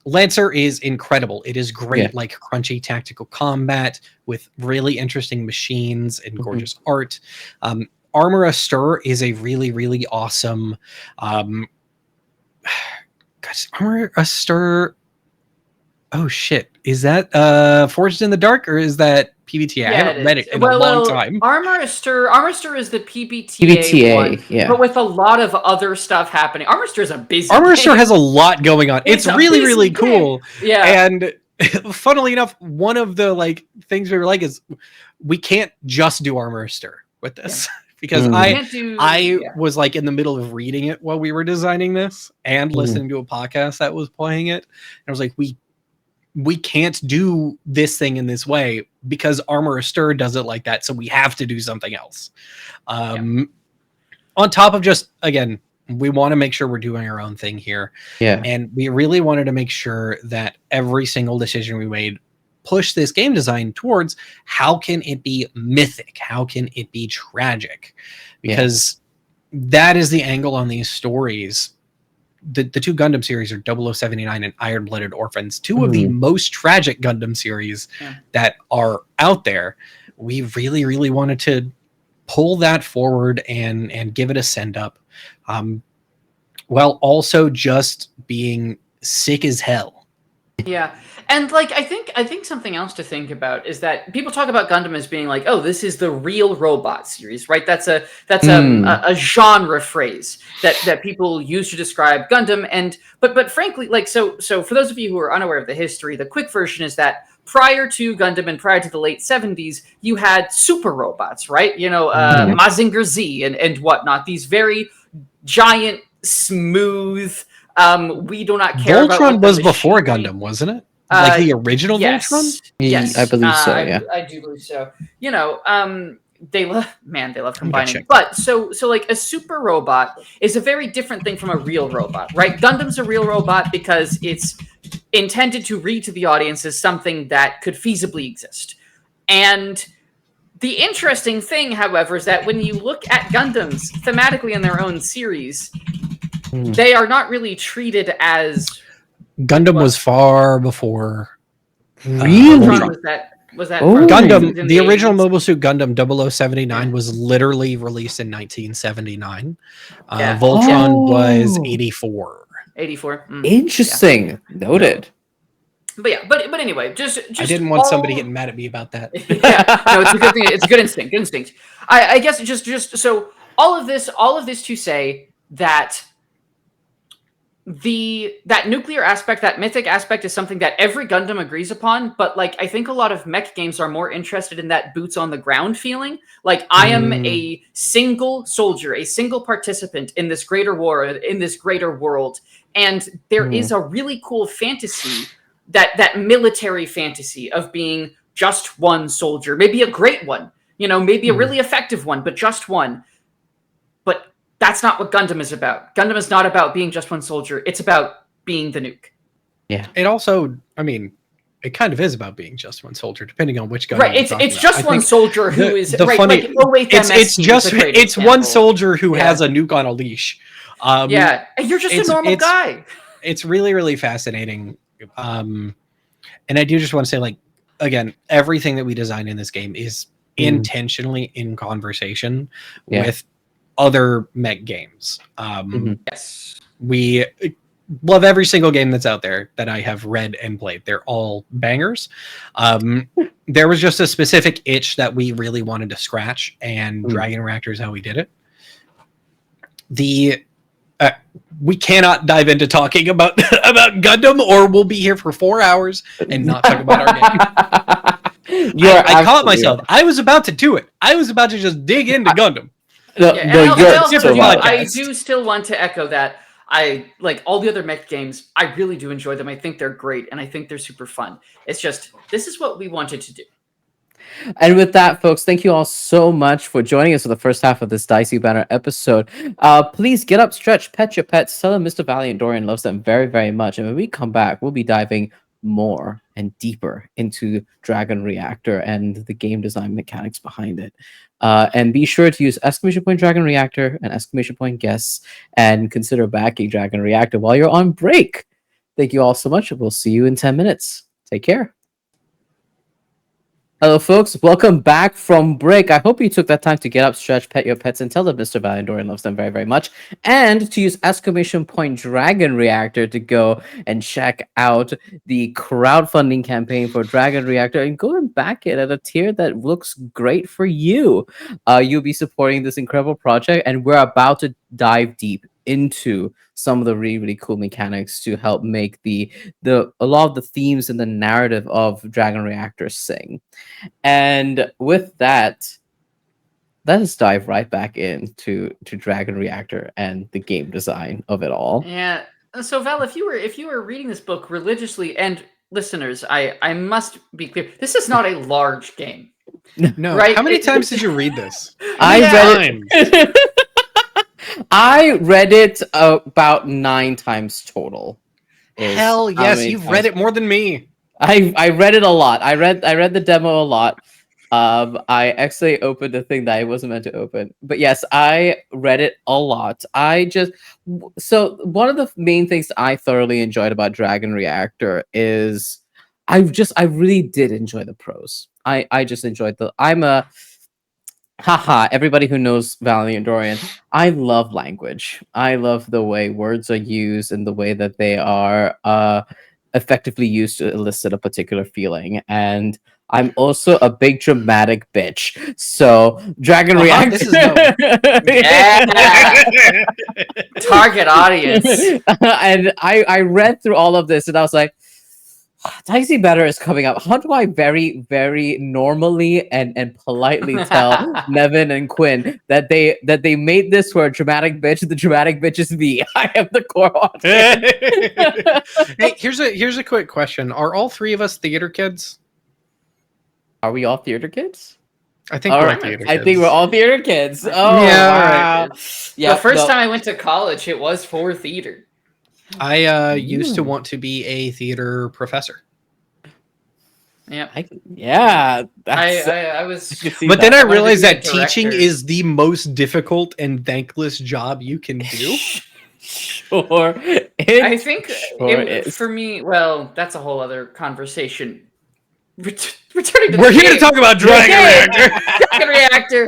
Lancer is incredible. It is great, like crunchy tactical combat with really interesting machines and gorgeous art. Armor Astur is a really, really awesome. Armor Astur. Oh shit! Is that Forged in the Dark, or is that PBTA? I haven't read it in a long time. Armor Astur is the PBTA one, but with a lot of other stuff happening. Armor Astur is a busy. Armor Astur has a lot going on. It's really, really cool. Yeah. And funnily enough, one of the things we were like is we can't just do Armor Astur with this. Because I was in the middle of reading it while we were designing this and listening to a podcast that was playing it. And I was like, we can't do this thing in this way because Armor Astur does it like that. So we have to do something else. On top of just, again, we want to make sure we're doing our own thing here. Yeah. And we really wanted to make sure that every single decision we made push this game design towards how can it be mythic, how can it be tragic, because that is the angle on these stories. The two Gundam series are 0079 and Iron Blooded Orphans, two of the most tragic Gundam series that are out there. We really, really wanted to pull that forward and give it a send up, while also just being sick as hell. Yeah. And I think something else to think about is that people talk about Gundam as being like, oh, this is the real robot series, right? That's a genre phrase that people use to describe Gundam. But frankly, so for those of you who are unaware of the history, the quick version is that prior to Gundam and prior to the late 70s, you had super robots, right? Mazinger Z and whatnot. These very giant, smooth. We do not care. Voltron was before Gundam, wasn't it? The original Voltron? Yes, I believe so. I do believe so. They love combining. But so a super robot is a very different thing from a real robot, right? Gundam's a real robot because it's intended to read to the audience as something that could feasibly exist. And the interesting thing, however, is that when you look at Gundams thematically in their own series, they are not really treated as... Gundam was far before. Really? Was that Gundam? The original Mobile Suit Gundam 0079 was literally released in 1979. Voltron was 84. 84. Interesting. Yeah. Noted. But anyway, just I didn't want somebody getting mad at me about that. No, it's a good thing. It's a good instinct. Good instinct. I guess just so all of this to say that that nuclear aspect, that mythic aspect, is something that every Gundam agrees upon. But like, I think a lot of mech games are more interested in that boots on the ground feeling. Like, I am a single soldier, a single participant in this greater war, in this greater world, and there is a really cool fantasy, that military fantasy of being just one soldier, maybe a great one, maybe a really effective one, but just one. But that's not what Gundam is about. Gundam is not about being just one soldier. It's about being the nuke. Yeah. It also, I mean, it kind of is about being just one soldier, depending on which Gundam. Right. It's just one soldier who is right. Funny, like, it's one soldier who has a nuke on a leash. Yeah, and you're just a normal guy. It's really, really fascinating. And I do just want to say, like, again, everything that we design in this game is intentionally in conversation with other mech games. Yes, we love every single game that's out there that I have read and played. They're all bangers. There was just a specific itch that we really wanted to scratch, and Dragon Reactor is how we did it. We cannot dive into talking about Gundam, or we'll be here for 4 hours and not talk about our game. I caught myself. I was about to do it. I was about to just dig into Gundam. I do still want to echo that. I like all the other mech games. I really do enjoy them. I think they're great, and I think they're super fun. It's just, this is what we wanted to do. And with that, folks, thank you all so much for joining us for the first half of this Dicey Banter episode. Please get up, stretch, pet your pets, tell them Mr. Valiant Dorian loves them very, very much. And when we come back, we'll be diving more and deeper into Dragon Reactor and the game design mechanics behind it. And be sure to use ! Dragon Reactor and ! Guests, and consider backing Dragon Reactor while you're on break. Thank you all so much. We'll see you in 10 minutes. Take care. Hello, folks. Welcome back from break. I hope you took that time to get up, stretch, pet your pets, and tell them Mr. Valiant Dorian loves them very, very much. And to use ! Dragon Reactor to go and check out the crowdfunding campaign for Dragon Reactor and go and back it at a tier that looks great for you. You'll be supporting this incredible project, and we're about to dive deep into some of the really, really cool mechanics to help make a lot of the themes and the narrative of Dragon Reactor sing. And with that, let us dive right back into Dragon Reactor and the game design of it all. Yeah. So Val, if you were reading this book religiously, and listeners, I must be clear, this is not a large game. No. Right? How many times did you read this? I read it about 9 times total. Hell yes, you've read it more than me. I read it a lot. I read the demo a lot. I actually opened the thing that I wasn't meant to open. But yes, I read it a lot. So one of the main things I thoroughly enjoyed about Dragon Reactor is I really did enjoy the prose. I just enjoyed everybody who knows Valiant Dorian, I love language. I love the way words are used and the way that they are effectively used to elicit a particular feeling. And I'm also a big dramatic bitch. So Dragon Reactor. This is target audience. And I read through all of this and I was like, Dicey Banter is coming up. How do I very, very normally and politely tell Nevyn and Quinn that they made this for a dramatic bitch? The dramatic bitch is me. I am the core audience. Hey, here's a quick question. Are all 3 of us theater kids? Are we all theater kids? I think we're all theater kids. I think we're all theater kids. Oh, yeah, wow. Yeah, the first time I went to college, it was for theater. I used to want to be a theater professor. Yeah, I was. But then I realized that teaching is the most difficult and thankless job you can do. Sure. I think for me, well, that's a whole other conversation. Returning to We're here to talk about Dragon Reactor. Dragon Reactor.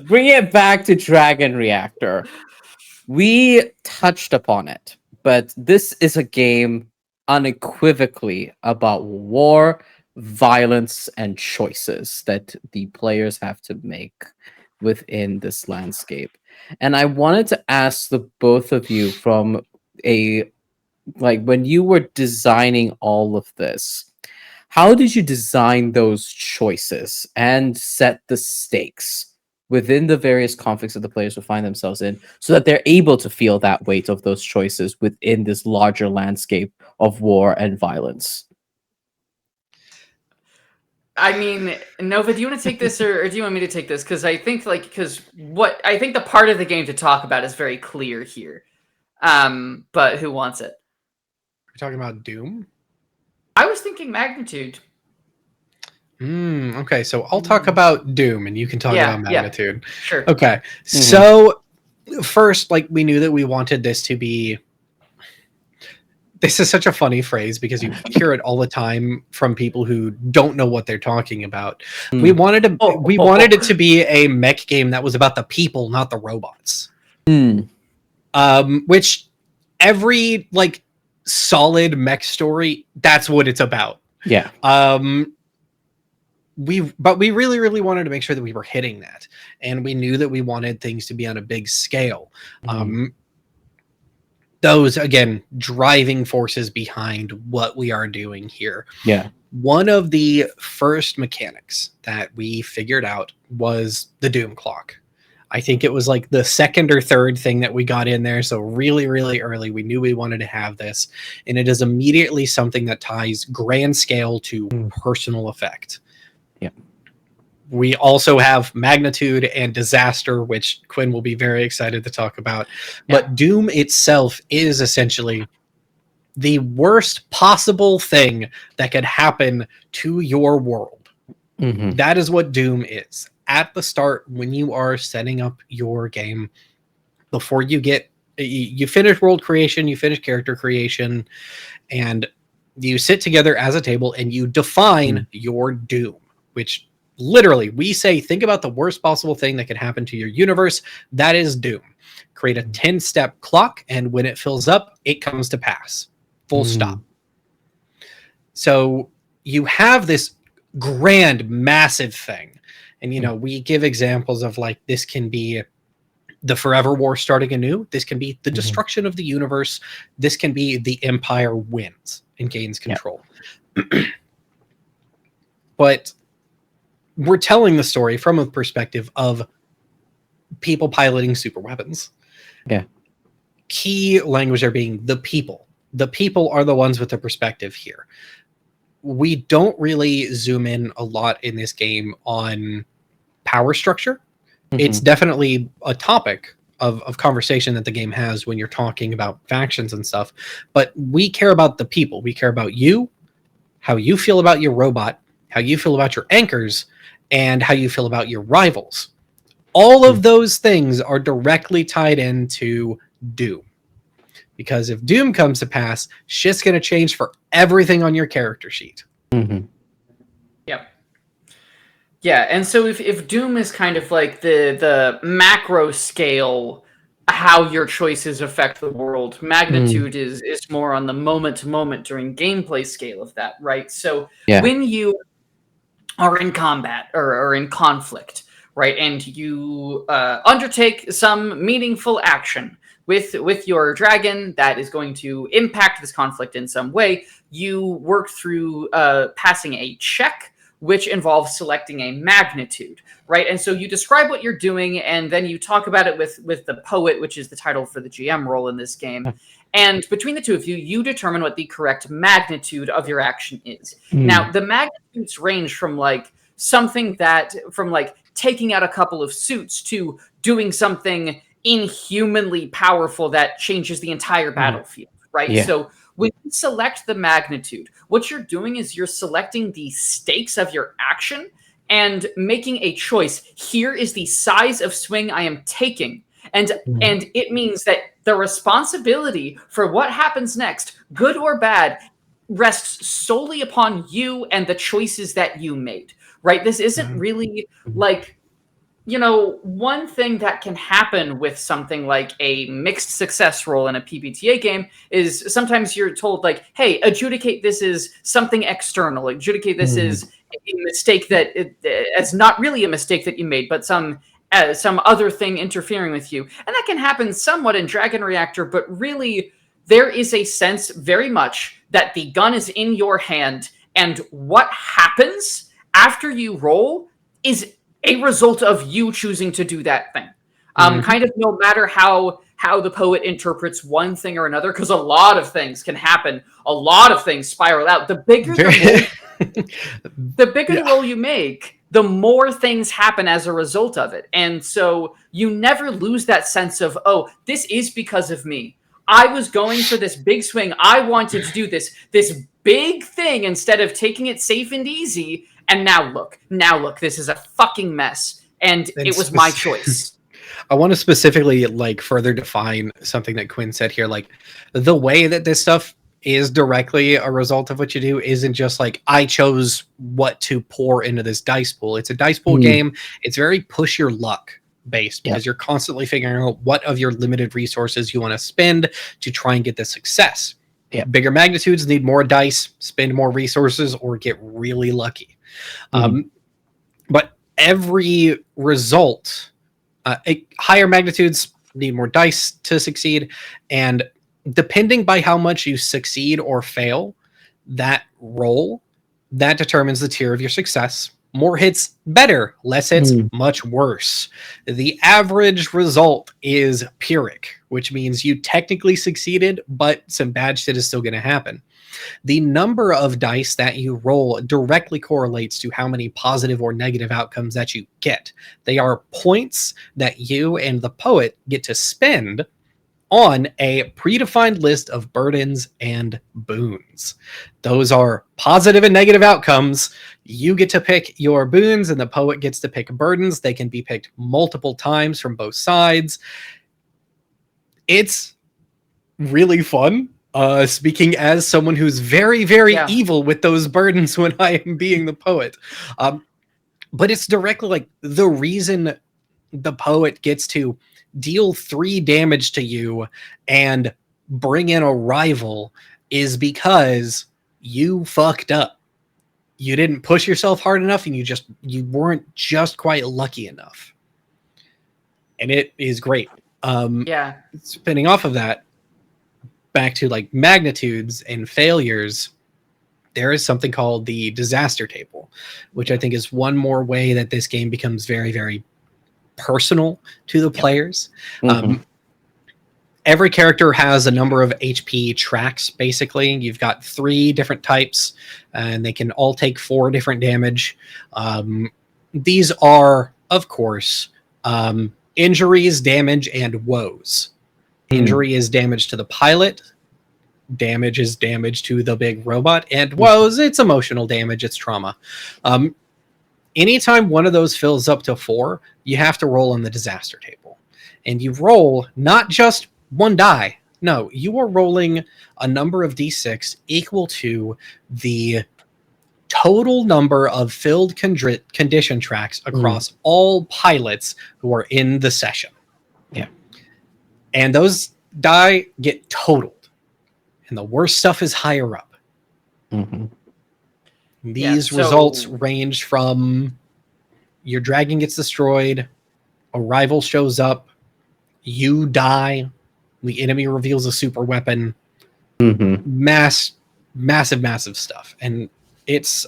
Bring it back to Dragon Reactor. We touched upon it, but this is a game unequivocally about war, violence, and choices that the players have to make within this landscape. And I wanted to ask the both of you from a like when you were designing all of this, how did you design those choices and set the stakes within the various conflicts that the players will find themselves in so that they're able to feel that weight of those choices within this larger landscape of war and violence? I mean, Nova, do you want to take this or do you want me to take this? Because I think what I think the part of the game to talk about is very clear here. But who wants it? You're talking about Doom? I was thinking magnitude. Okay, so I'll talk about Doom and you can talk about magnitude. Yeah, sure. Okay. So first, like, we knew that we wanted this to be, this is such a funny phrase because you hear it all the time from people who don't know what they're talking about. We wanted it to be a mech game that was about the people, not the robots. Which every like solid mech story, that's what it's about. Yeah. We really, really wanted to make sure that we were hitting that, and we knew that we wanted things to be on a big scale. Those, again, driving forces behind what we are doing here. Yeah. One of the first mechanics that we figured out was the Doom clock. I think it was like the second or third thing that we got in there. So really, really early, we knew we wanted to have this. And it is immediately something that ties grand scale to personal effect. Yeah. We also have magnitude and disaster, which Quinn will be very excited to talk about. Yeah. But Doom itself is essentially the worst possible thing that could happen to your world. That is what Doom is. At the start, when you are setting up your game, before you finish world creation, you finish character creation, and you sit together as a table and you define your Doom, which literally we say, think about the worst possible thing that could happen to your universe. That is Doom. Create a 10-step clock, and when it fills up, it comes to pass. Full stop. So you have this grand, massive thing. And, we give examples of like, this can be the Forever War starting anew. This can be the destruction of the universe. This can be the Empire wins and gains control. But we're telling the story from a perspective of people piloting super weapons. Yeah. Key language there being the people. The people are the ones with the perspective here. We don't really zoom in a lot in this game on power structure. It's definitely a topic of conversation that the game has when you're talking about factions and stuff. But we care about the people. We care about you, how you feel about your robot, how you feel about your anchors, and how you feel about your rivals. All of those things are directly tied into Doom. Because if Doom comes to pass, shit's going to change for everything on your character sheet. Yep. Yeah, and so if Doom is kind of like the macro scale, how your choices affect the world, magnitude is more on the moment-to-moment during gameplay scale of that, right? So when you are in combat or in conflict, right, and you undertake some meaningful action with your dragon that is going to impact this conflict in some way, you work through passing a check, which involves selecting a magnitude, right? And so you describe what you're doing, and then you talk about it with the poet, which is the title for the GM role in this game. And between the two of you, you determine what the correct magnitude of your action is. Now, the magnitudes range from taking out a couple of suits to doing something inhumanly powerful that changes the entire battlefield, right? So when you select the magnitude, what you're doing is you're selecting the stakes of your action and making a choice. Here is the size of swing I am taking. And it means that the responsibility for what happens next, good or bad, rests solely upon you and the choices that you made, right? This isn't really like, one thing that can happen with something like a mixed success roll in a PBTA game is sometimes you're told like, hey, adjudicate this as something external, adjudicate this as a mistake that it's not really a mistake that you made, but some other thing interfering with you. And that can happen somewhat in Dragon Reactor, but really there is a sense very much that the gun is in your hand, and what happens after you roll is a result of you choosing to do that thing. Kind of no matter how the poet interprets one thing or another, because a lot of things can happen. A lot of things spiral out. The bigger the roll you make, the more things happen as a result of it. And so you never lose that sense of, oh, this is because of me. I was going for this big swing. I wanted to do this big thing instead of taking it safe and easy. And now look, this is a fucking mess. And it was my choice. I want to specifically like further define something that Quinn said here. Like the way that this stuff is directly a result of what you do isn't just like, I chose what to pour into this dice pool. It's a dice pool game. It's very push your luck based because you're constantly figuring out what of your limited resources you want to spend to try and get the success. Bigger magnitudes need more dice, spend more resources, or get really lucky. But every result, higher magnitudes need more dice to succeed, and depending by how much you succeed or fail that roll, that determines the tier of your success. More hits, better. Less hits, much worse. The average result is Pyrrhic, which means you technically succeeded, but some bad shit is still going to happen. The number of dice that you roll directly correlates to how many positive or negative outcomes that you get. They are points that you and the poet get to spend on a predefined list of burdens and boons. Those are positive and negative outcomes. You get to pick your boons and the poet gets to pick burdens. They can be picked multiple times from both sides. It's really fun. Speaking as someone who's very, very evil with those burdens when I am being the poet. But it's directly like the reason the poet gets to deal 3 damage to you and bring in a rival is because you fucked up. You didn't push yourself hard enough and you weren't just quite lucky enough. And it is great. Spinning off of that, back to like magnitudes and failures, there is something called the disaster table, which I think is one more way that this game becomes very, very personal to the players. Every character has a number of HP tracks. Basically, you've got 3 different types, and they can all take 4 different damage. These are, of course, injuries, damage, and woes. Injury is damage to the pilot. Damage is damage to the big robot. And woes, it's emotional damage. It's trauma. Anytime one of those fills up to 4, you have to roll on the disaster table. And you roll not just 1 die. No, you are rolling a number of d6 equal to the total number of filled condition tracks across all pilots who are in the session. And those die get totaled. And the worst stuff is higher up. These results range from your dragon gets destroyed, a rival shows up, you die, the enemy reveals a super weapon, massive stuff. And it's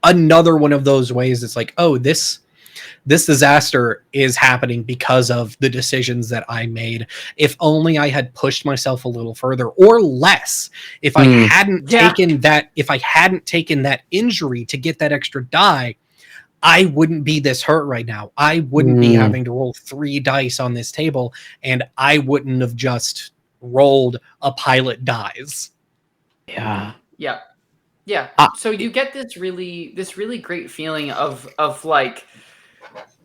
another one of those ways it's like, oh, this disaster is happening because of the decisions that I made. If only I had pushed myself a little further or less. If I hadn't taken that injury to get that extra die, I wouldn't be this hurt right now. I wouldn't be having to roll 3 dice on this table, and I wouldn't have just rolled a pilot dies. So you get this really great feeling of like,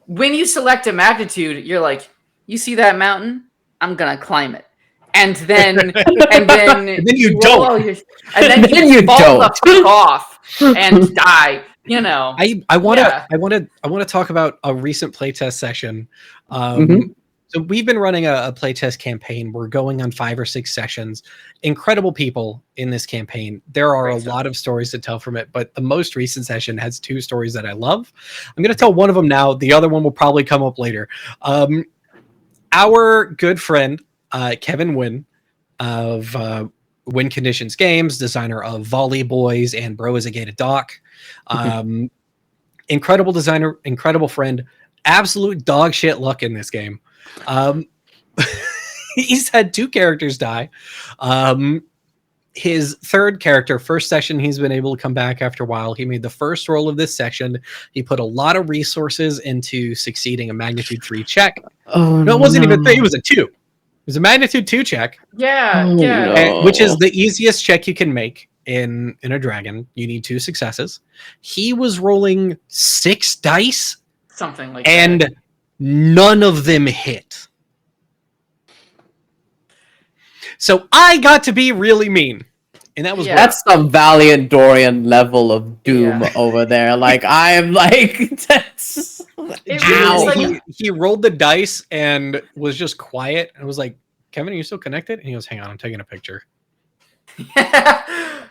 when you select a magnitude, you're like, you see that mountain? I'm gonna climb it. And then you don't. And then you fall the fuck off and die. You know. I want to talk about a recent playtest session. So we've been running a playtest campaign. We're going on 5 or 6 sessions. Incredible people in this campaign. There are a lot of stories to tell from it, but the most recent session has 2 stories that I love. I'm going to tell one of them now. The other one will probably come up later. Our good friend, Kevin Wynn, of Win Conditions Games, designer of Volley Boys and Bro is a Gated Doc. Incredible designer, incredible friend, absolute dog shit luck in this game. He's had 2 characters die. His third character, first session, he's been able to come back after a while. He made the first roll of this section. He put a lot of resources into succeeding a magnitude 3 check. Oh, No, it wasn't even 3, it was a 2. It was a magnitude 2 check. Yeah, Oh, yeah. no. Which is the easiest check you can make in a dragon. You need 2 successes. He was rolling 6 dice, Something like and that. none of them hit. So I got to be really mean. And that was Yeah. That's some Valiant Dorian level of doom Yeah. over there. Like, I am like, that's. It Ow. really is like- he rolled the dice and was just quiet and was like, Kevin, are you still connected? And he goes, hang on, I'm taking a picture.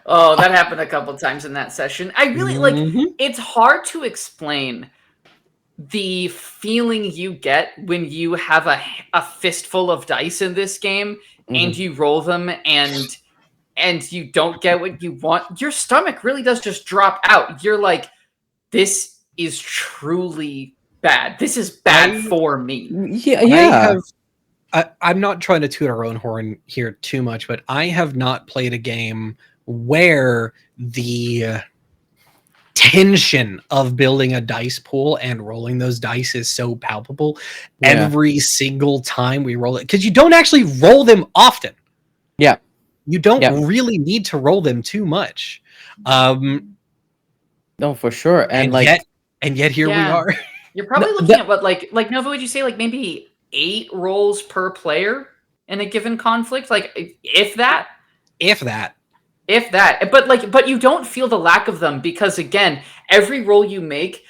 Oh, that happened a couple times in that session. I really like. Mhm. It's hard to explain the feeling you get when you have a fistful of dice in this game and you roll them and you don't get what you want. Your stomach really does just drop out. You're like, this is truly bad. This is bad for me. Yeah. I'm not trying to toot our own horn here too much, but I have not played a game where the tension of building a dice pool and rolling those dice is so palpable every single time we roll it. Because you don't actually roll them often. Yeah. You don't really need to roll them too much. No, for sure. And like, yet here we Yeah. are. You're probably looking at what like Nova, would you say like maybe 8 rolls per player in a given conflict? Like if that. But you don't feel the lack of them because again, every roll you make,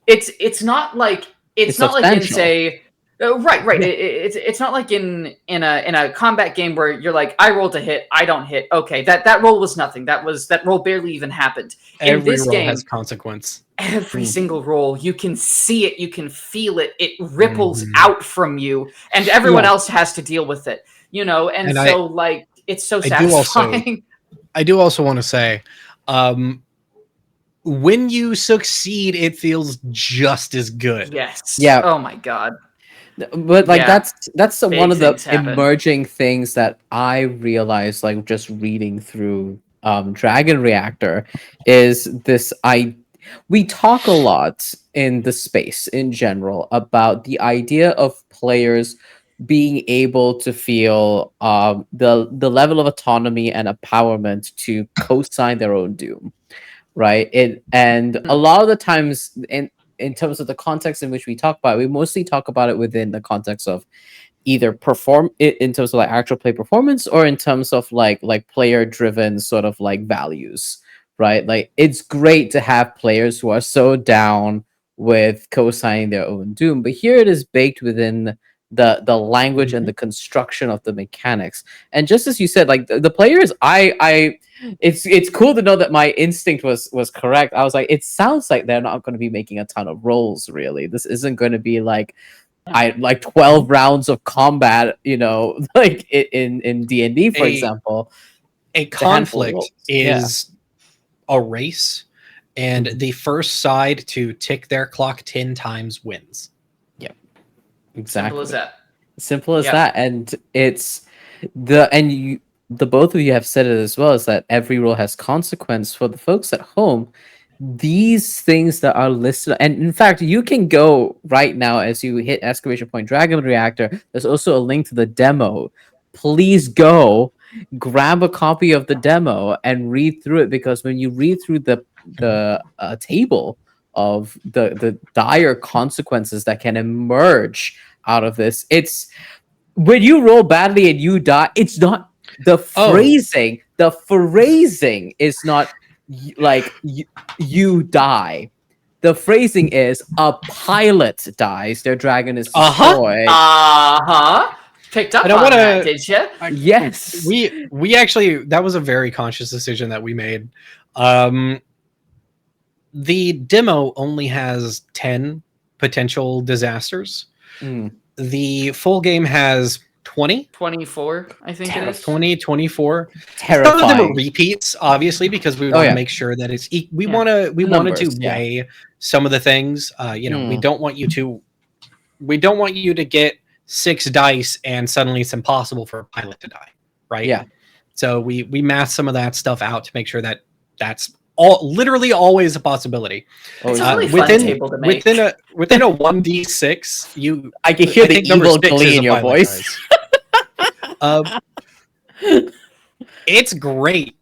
it's not like it's not like in say right. Yeah. It's not like in a combat game where you're like, I rolled a hit, I don't hit. Okay, that roll was nothing. That roll barely even happened. Every In this roll game, has consequence. every single roll, you can see it, you can feel it. It ripples out from you, and everyone else has to deal with it. You know, and so like it's so satisfying. I do also want to say, when you succeed, it feels just as good. Yes. Yeah. Oh my god. But like that's one of the things happen. emerging things that I realized, like just reading through Dragon Reactor, is this we talk a lot in the space in general about the idea of players being able to feel the level of autonomy and empowerment to co-sign their own doom, right? And a lot of the times in terms of the context in which we talk about it, we mostly talk about it within the context of either perform in terms of like actual play performance or in terms of like player driven sort of like values, right? Like it's great to have players who are so down with co-signing their own doom, but here it is baked within the language and the construction of the mechanics. And just as you said, like the players, it's cool to know that my instinct was correct. I was like, it sounds like they're not going to be making a ton of rolls, really. This isn't going to be like 12 rounds of combat, you know, like in D&D, for example. A conflict is a race, and the first side to tick their clock 10 times wins. Yep. Exactly. Simple as that. that. And it's the both of you have said it as well, is that every role has consequence. For the folks at home, these things that are listed, and in fact you can go right now as you hit !Dragon Reactor. There's also a link to the demo. Please go grab a copy of the demo and read through it, because when you read through the table of the dire consequences that can emerge out of this, it's when you roll badly and you die, it's not the phrasing. The phrasing is not like you die. The phrasing is a pilot dies, their dragon is destroyed. Picked up on that, did you? Yes. We actually, that was a very conscious decision that we made. The demo only has 10 potential disasters. The full game has 20. 24, I think it is. 20, 24. Terrifying. Some of them are repeats, obviously, because we want to yeah. make sure that it's. We Yeah. wanted to Numbers, yeah. weigh some of the things. We don't want you to. We don't want you to get 6 dice and suddenly it's impossible for a pilot to die, right? Yeah. So we math some of that stuff out to make sure that that's literally always a possibility. It's a really fun table to make. Within a 1d6, I can hear the think number evil 6 glee is in a your pilot voice. dice. It's great.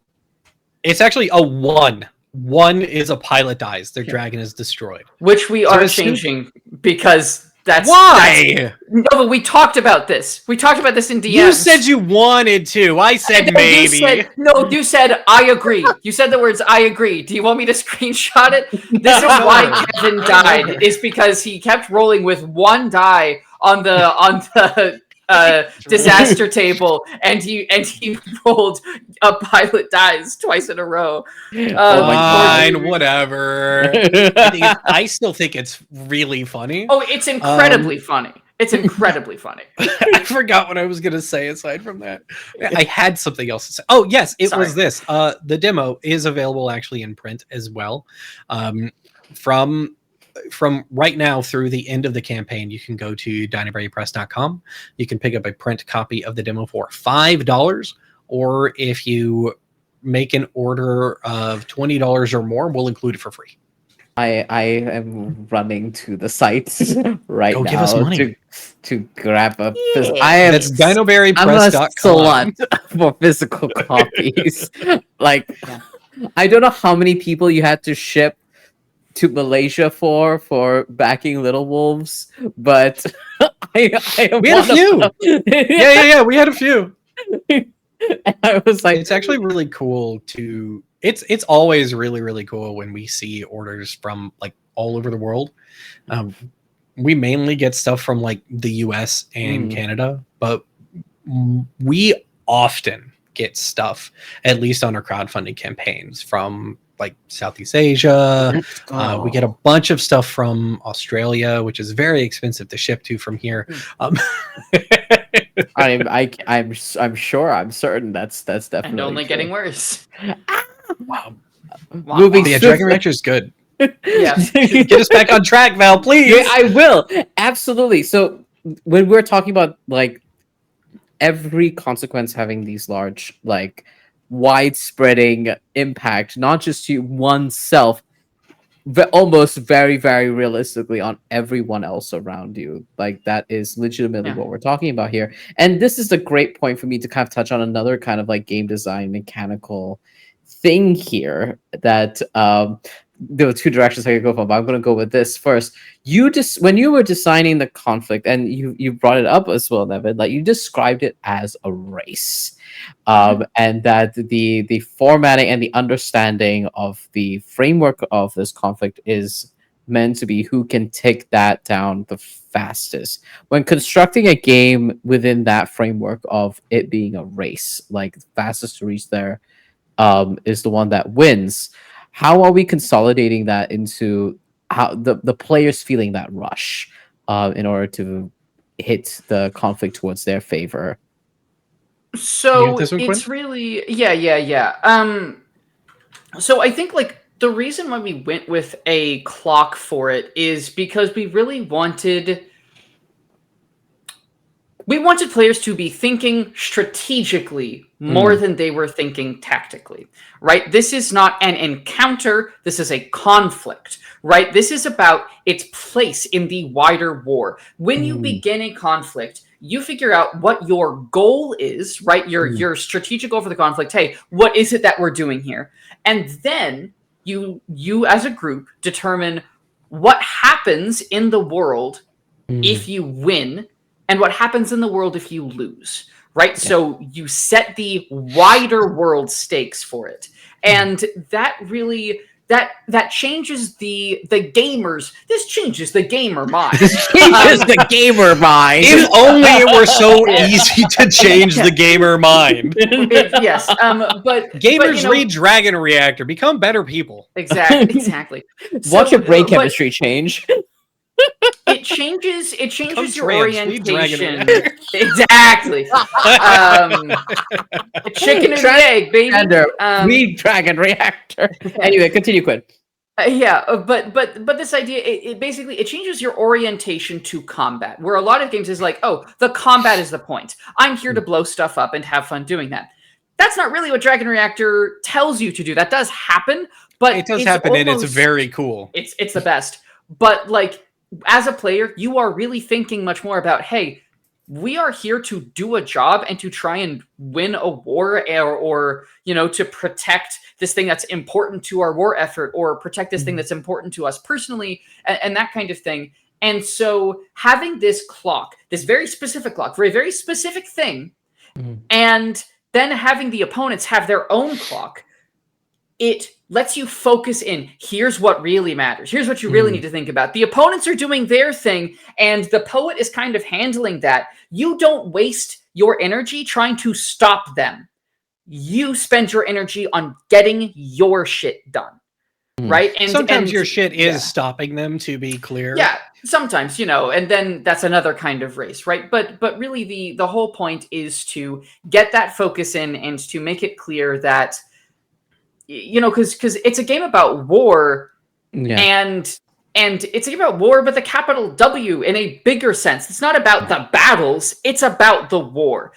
It's actually a 1. 1 is a pilot dies. Their dragon is destroyed. Which we are changing because that's why. No, but we talked about this. We talked about this in DMs. You said you wanted to. I said maybe. You said I agree. You said the words I agree. Do you want me to screenshot it? This is why Kevin died. Is because he kept rolling with 1 die on the disaster table, and he rolled a pilot dies twice in a row. Fine, whatever. I still think it's really funny. Oh, it's incredibly funny. It's incredibly funny. I forgot what I was going to say aside from that. I had something else to say. Oh, yes, it was this. The demo is available actually in print as well. From right now through the end of the campaign, you can go to dinoberrypress.com. You can pick up a print copy of the demo for $5, or if you make an order of $20 or more, we'll include it for free. I am running to the site right now. Give us money. to grab a. That's dinoberrypress.com. I'm a slut for physical copies. I don't know how many people you had to ship to Malaysia for backing Little Wolves, but we had a few. Yeah, we had a few. And I was like, it's actually really cool to. It's always really, really cool when we see orders from like all over the world. We mainly get stuff from like the US and Canada, but we often get stuff, at least on our crowdfunding campaigns, from like Southeast Asia. We get a bunch of stuff from Australia, which is very expensive to ship to from here. I'm certain that's definitely and only true. Getting worse. Wow. Moving Dragon Reactor is good. Yeah. Get us back on track, Val, please. Yeah, I will. Absolutely. So when we're talking about like every consequence having these large, like widespreading impact, not just to oneself, but almost very, very realistically on everyone else around you. Like that is legitimately what we're talking about here. And this is a great point for me to kind of touch on another kind of like game design mechanical thing here that there were 2 directions I could go from, but I'm going to go with this first. When you were designing the conflict, and you brought it up as well, Nevyn, like you described it as a race, and that the formatting and the understanding of the framework of this conflict is meant to be who can take that down the fastest. When constructing a game within that framework of it being a race, like fastest to reach there is the one that wins. How are we consolidating that into how the players feeling that rush in order to hit the conflict towards their favor? So it's really so I think like the reason why we went with a clock for it is because we really wanted players to be thinking strategically more than they were thinking tactically, right? This is not an encounter. This is a conflict, right? This is about its place in the wider war. When you begin a conflict, you figure out what your goal is, right? Your strategic goal for the conflict. Hey, what is it that we're doing here? And then you as a group determine what happens in the world if you win, and what happens in the world if you lose, right? Yeah. So you set the wider world stakes for it. And that really, that changes the gamers. This changes the gamer mind. This changes the gamer mind. If only it were so easy to change the gamer mind. Yes, but gamers read Dragon Reactor, become better people. Exactly. Watch your brain chemistry change. it changes Come your trans, read Dragon orientation. Reactor. Exactly. Chicken or the egg, baby. Read Dragon Reactor. Anyway, continue, Quinn. But this idea, it basically it changes your orientation to combat. Where a lot of games is like, oh, the combat is the point. I'm here to blow stuff up and have fun doing that. That's not really what Dragon Reactor tells you to do. That does happen, but It does happen, and it's very cool. It's the best. But like as a player, you are really thinking much more about, hey, we are here to do a job and to try and win a war, or you know, to protect this thing that's important to our war effort, or protect this thing that's important to us personally, and that kind of thing. And so having this clock, this very specific clock for a very specific thing, and then having the opponents have their own clock, it lets you focus in. Here's what really matters. Here's what you really need to think about. The opponents are doing their thing, and the poet is kind of handling that. You don't waste your energy trying to stop them. You spend your energy on getting your shit done. Right? And sometimes your shit is stopping them, to be clear. Yeah, sometimes, you know, and then that's another kind of race, right? But really the whole point is to get that focus in and to make it clear that, you know, because it's a game about war, and it's a game about war, but the capital W in a bigger sense. It's not about the battles; it's about the war.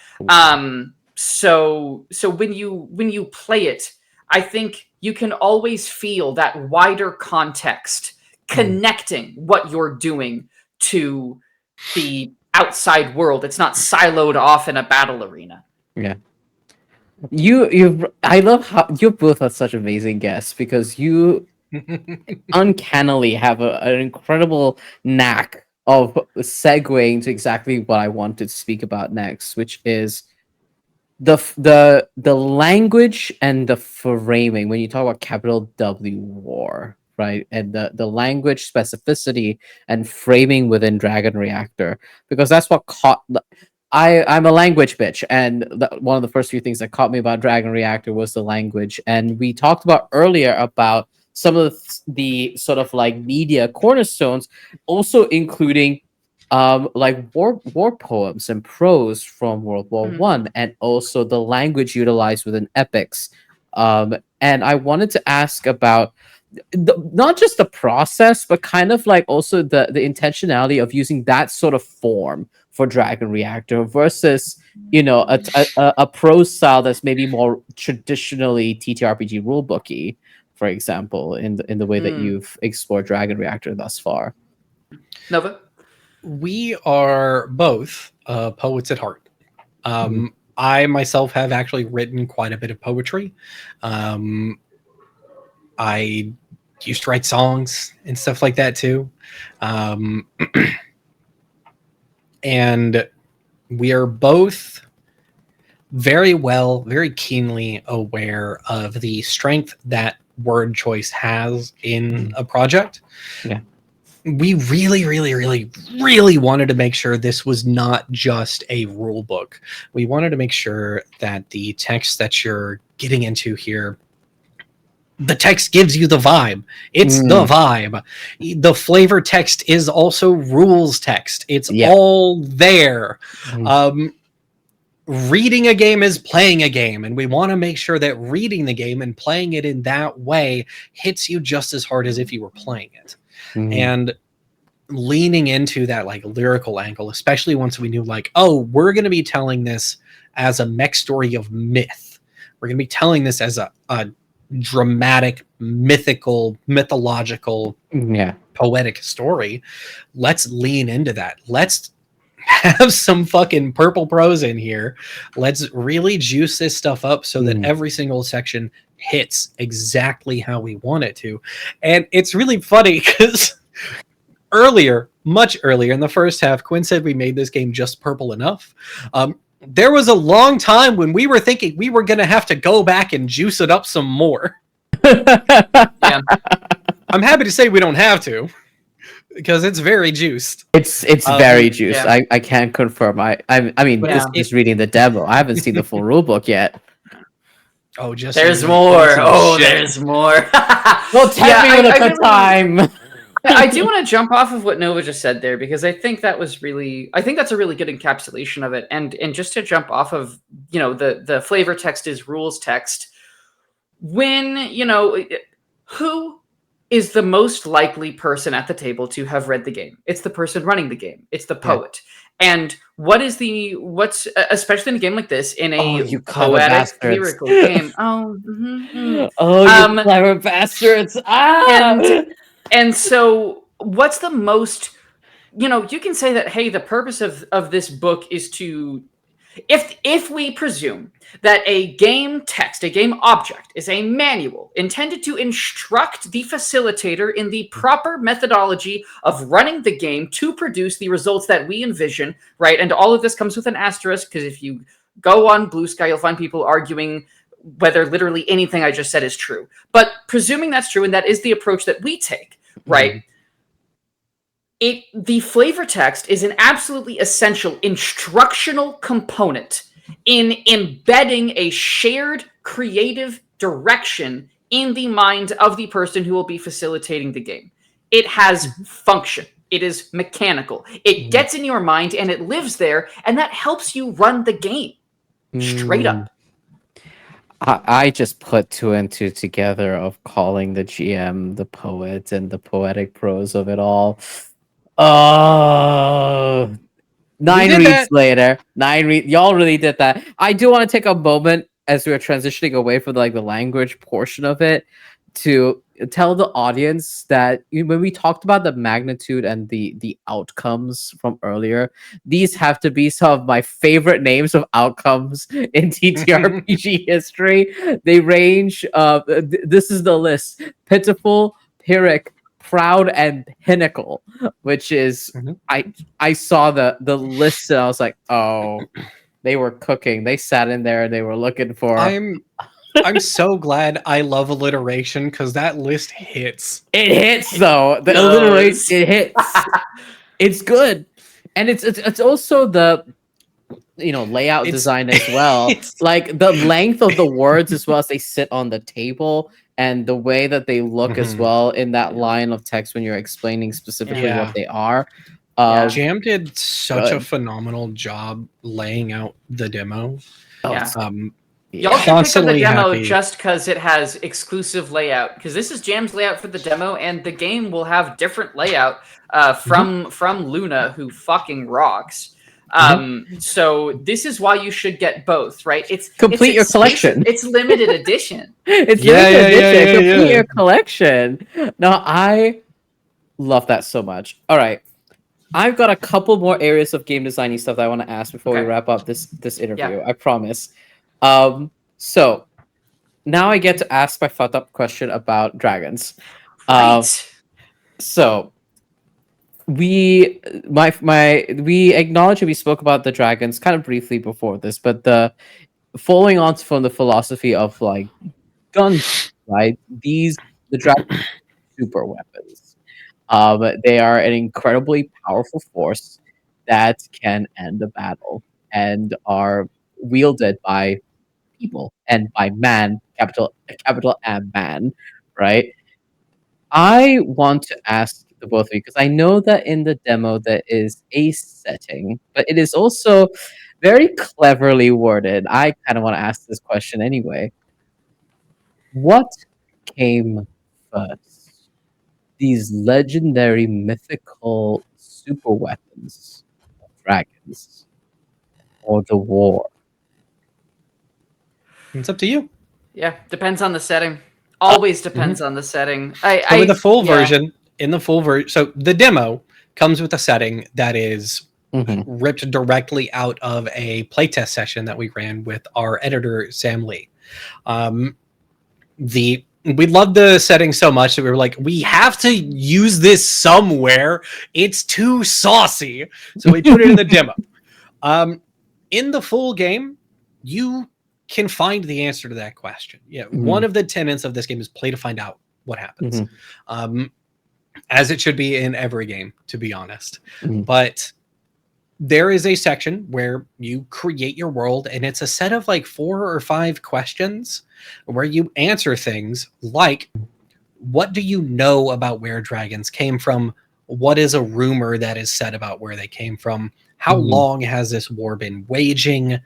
So when you play it, I think you can always feel that wider context connecting what you're doing to the outside world. It's not siloed off in a battle arena. Yeah. I love how you both are such amazing guests, because you uncannily have an incredible knack of segueing to exactly what I want to speak about next, which is the language and the framing when you talk about capital W war, right? And the language specificity and framing within Dragon Reactor, because that's what caught. I'm a language bitch, and one of the first few things that caught me about Dragon Reactor was the language. And we talked about earlier about some of the sort of like media cornerstones, also including like war poems and prose from World War One, and also the language utilized within epics. And I wanted to ask about not just the process, but kind of like also the intentionality of using that sort of form for Dragon Reactor versus, you know, a prose style that's maybe more traditionally TTRPG rulebooky, for example, in the way that you've explored Dragon Reactor thus far. Nova? We are both poets at heart. I myself have actually written quite a bit of poetry. I used to write songs and stuff like that too. And we are both very keenly aware of the strength that word choice has in a project. Yeah. We really wanted to make sure this was not just a rule book. We wanted to make sure that the text that you're getting into here, the text gives you the vibe. It's the vibe. The flavor text is also rules text. It's all there. Reading a game is playing a game, and we want to make sure that reading the game and playing it in that way hits you just as hard as if you were playing it. And leaning into that like lyrical angle, especially once we knew like, oh, we're going to be telling this as a mech story of myth. We're going to be telling this as a dramatic, mythological, poetic story. Let's lean into that. Let's have some fucking purple prose in here. Let's really juice this stuff up so that every single section hits exactly how we want it to. And it's really funny because much earlier in the first half, Quinn said we made this game just purple enough. There was a long time when we were thinking we were going to have to go back and juice it up some more. I'm happy to say we don't have to, because it's very juiced. It's very juiced. I can't confirm. I mean, this is reading the demo. I haven't seen the full rulebook yet. Oh, just there's more. Oh, there's more. Well, tell me when it's time. I do want to jump off of what Nova just said there, because I think that's a really good encapsulation of it. And just to jump off of, the flavor text is rules text. When, who is the most likely person at the table to have read the game? It's the person running the game. It's the poet. And what's especially in a game like this, in a you clever poetic bastards. lyrical game. You clever bastards. And so what's the most, you can say that, hey, the purpose of this book is to, if we presume that a game text, a game object, is a manual intended to instruct the facilitator in the proper methodology of running the game to produce the results that we envision, right? And all of this comes with an asterisk, because if you go on Blue Sky, you'll find people arguing whether literally anything I just said is true. But presuming that's true, and that is the approach that we take, right? The flavor text is an absolutely essential instructional component in embedding a shared creative direction in the mind of the person who will be facilitating the game. It has function. It is mechanical. It gets in your mind and it lives there, and that helps you run the game. Straight up. I just put 2 and 2 together of calling the GM the poet and the poetic prose of it all. Oh, 9 reads later. Y'all really did that. I do want to take a moment as we are transitioning away from the language portion of it to tell the audience that when we talked about the magnitude and the outcomes from earlier, these have to be some of my favorite names of outcomes in TTRPG history. They range. This is the list: pitiful, pyrrhic, proud, and pinnacle. Which is, I saw the list and I was like, oh, they were cooking. They sat in there and they were looking for. I'm so glad I love alliteration, because that list hits. It hits though. The alliteration, it hits. It's good, and it's also the layout design as well. Like the length of the words as well as they sit on the table, and the way that they look as well in that line of text when you're explaining specifically what they are. Jam did such a phenomenal job laying out the demo. Y'all should pick up the demo just because it has exclusive layout. Because this is Jam's layout for the demo, and the game will have different layout from Luna, who fucking rocks. So this is why you should get both, right? It's complete your collection. It's limited edition. It's limited edition. Complete your collection. No, I love that so much. All right. I've got a couple more areas of game designy stuff that I want to ask before we wrap up this interview. I promise. So now I get to ask my fucked up question about dragons. So we acknowledge that we spoke about the dragons kind of briefly before this, but the following on from the philosophy of guns, right? The dragons are super weapons. They are an incredibly powerful force that can end a battle and are wielded by people and by man, capital M man, right? I want to ask the both of you, because I know that in the demo there is a setting, but it is also very cleverly worded. I kind of want to ask this question anyway. What came first? These legendary mythical super weapons of dragons, or the war? It's up to you. Yeah, depends on the setting. Always depends on the setting. In the full version, so the demo comes with a setting that is ripped directly out of a playtest session that we ran with our editor Sam Lee. We loved the setting so much that we were like, we have to use this somewhere. It's too saucy, so we put it in the demo. In the full game, you can find the answer to that question. One of the tenets of this game is play to find out what happens, as it should be in every game, to be honest. But there is a section where you create your world, and it's a set of 4 or 5 questions where you answer things like, what do you know about where dragons came from? What is a rumor that is said about where they came from? How long has this war been waging?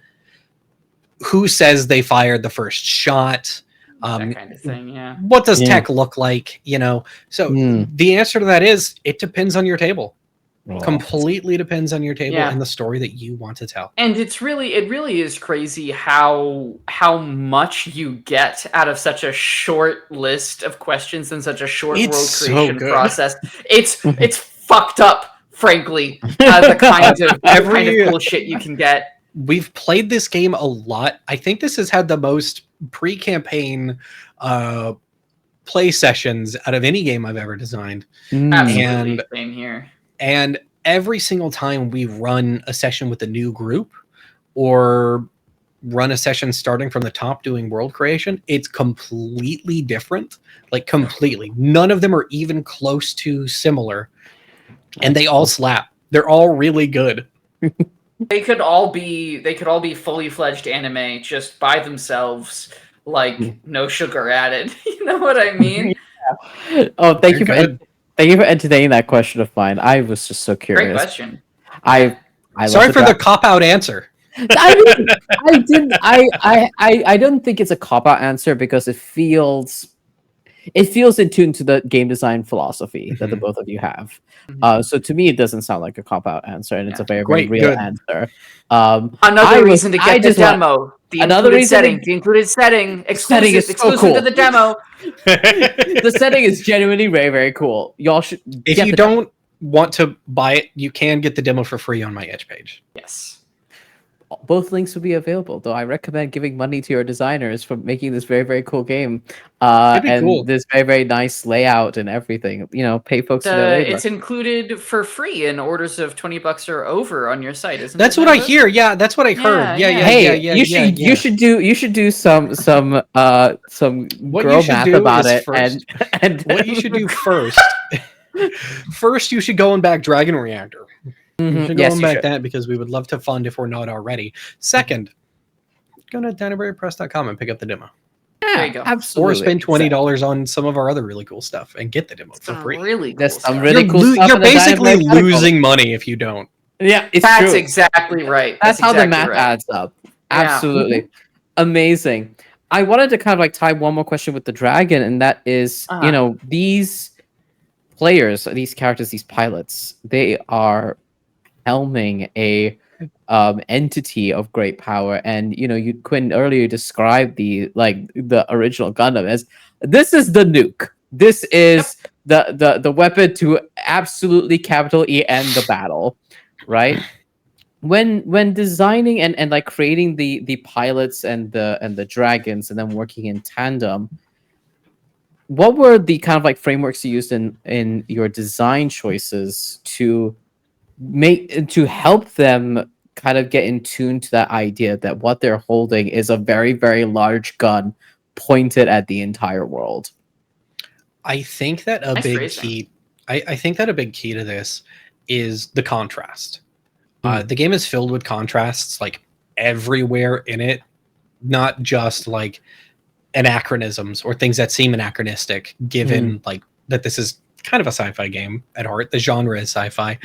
Who says they fired the first shot? That kind of thing, yeah. What does tech look like? So the answer to that is it depends on your table. Completely depends on your table and the story that you want to tell. And it really is crazy how much you get out of such a short list of questions and such a short world creation process. It's fucked up, frankly. The kind of cool shit you can get. We've played this game a lot. I think this has had the most pre-campaign play sessions out of any game I've ever designed. Absolutely, same here. And every single time we run a session with a new group or run a session starting from the top doing world creation, it's completely different. Like completely. None of them are even close to similar. And they all slap. They're all really good. They could all be fully fledged anime just by themselves, like no sugar added. You know what I mean? Yeah. Oh, thank you for entertaining that question of mine. I was just so curious. Great question. I sorry for the cop-out answer. I don't think it's a cop-out answer because it feels in tune to the game design philosophy that the both of you have. So to me, it doesn't sound like a cop-out answer, and it's a very, very real answer. Another reason to get the demo. The included setting, exclusive to the demo. The setting is genuinely very, very cool. Y'all should. If you don't want to buy it, you can get the demo for free on my Edge page. Yes. Both links will be available, though I recommend giving money to your designers for making this very, very cool game. And this very, very nice layout and everything. Pay folks for their labor. It's included for free in orders of $20 or over on your site, isn't it? That's what I hear. Yeah, that's what I heard. You should do some girl math about it. And what you should do first. First, you should go and back Dragon Reactor. You should go back that because we would love to fund if we're not already. Second, go to dinoberrypress.com and pick up the demo. There you go. Absolutely. Or spend $20 on some of our other really cool stuff and get the demo for free. Really cool stuff. You're basically losing money if you don't. Yeah, that's exactly right. That's how the math adds up. Absolutely. Yeah. Amazing. I wanted to kind of tie one more question with the dragon, and that is, these players, these characters, these pilots, they are helming a entity of great power, and Quinn earlier described the original Gundam as this is the nuke. This is the weapon to absolutely capital E end the battle, right? When designing and creating the pilots and the dragons and then working in tandem, what were the kind of frameworks you used in your design choices to help them kind of get in tune to that idea that what they're holding is a very, very large gun pointed at the entire world? I think that a big key to this is the contrast. The game is filled with contrasts everywhere in it, not just anachronisms or things that seem anachronistic given that this is kind of a sci-fi game at heart. The genre is sci-fi.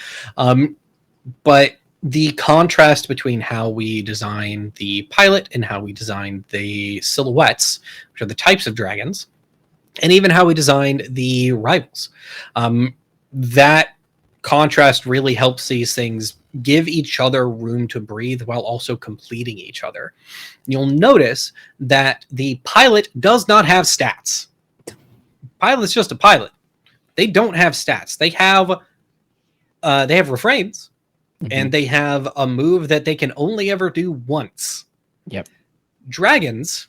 But the contrast between how we design the pilot and how we design the silhouettes, which are the types of dragons, and even how we designed the rivals, that contrast really helps these things give each other room to breathe while also completing each other. You'll notice that the pilot does not have stats. Pilot's just a pilot. They don't have stats. They have refrains, and they have a move that they can only ever do once. Yep. Dragons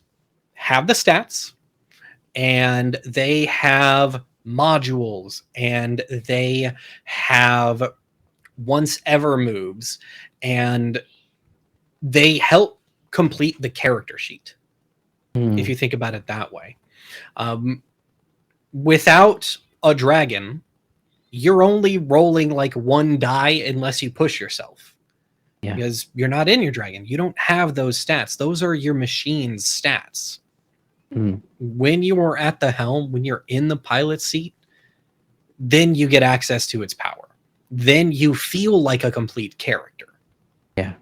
have the stats, and they have modules, and they have once ever moves, and they help complete the character sheet. If you think about it that way. Without a dragon, you're only rolling one die unless you push yourself. Yeah. Because you're not in your dragon. You don't have those stats. Those are your machine's stats. Mm. When you are at the helm, when you're in the pilot seat, then you get access to its power. Then you feel like a complete character. Yeah.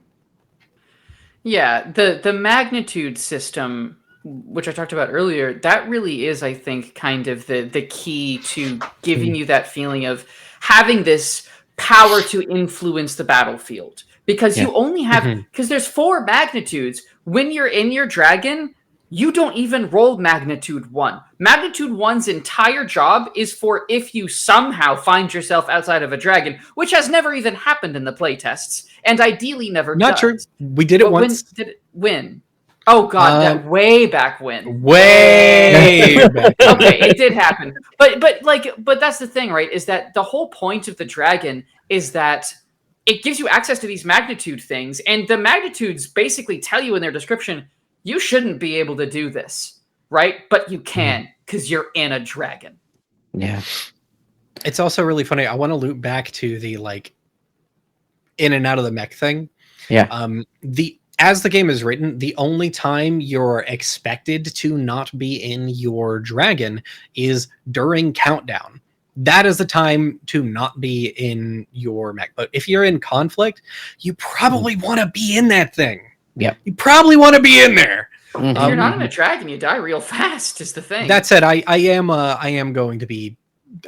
Yeah, the magnitude system, which I talked about earlier, that really is, I think, kind of the key to giving you that feeling of having this power to influence the battlefield. Because you only have, because there's 4 magnitudes. When you're in your dragon, you don't even roll magnitude 1. Magnitude 1's entire job is for if you somehow find yourself outside of a dragon, which has never even happened in the playtests, and ideally never Not does. true. We did it But once. When did it win? Oh god, that way back when. Way back. Okay, it did happen. But that's the thing, right? Is that the whole point of the dragon is that it gives you access to these magnitude things, and the magnitudes basically tell you in their description, you shouldn't be able to do this, right? But you can, because you're in a dragon. Yeah. It's also really funny. I want to loop back to the like in and out of the mech thing. Yeah. As the game is written, the only time you're expected to not be in your dragon is during countdown. That is the time to not be in your mech. But if you're in conflict, you probably want to be in that thing. Yeah. You probably want to be in there. If you're not in a dragon, you die real fast, is the thing. That said, I am going to be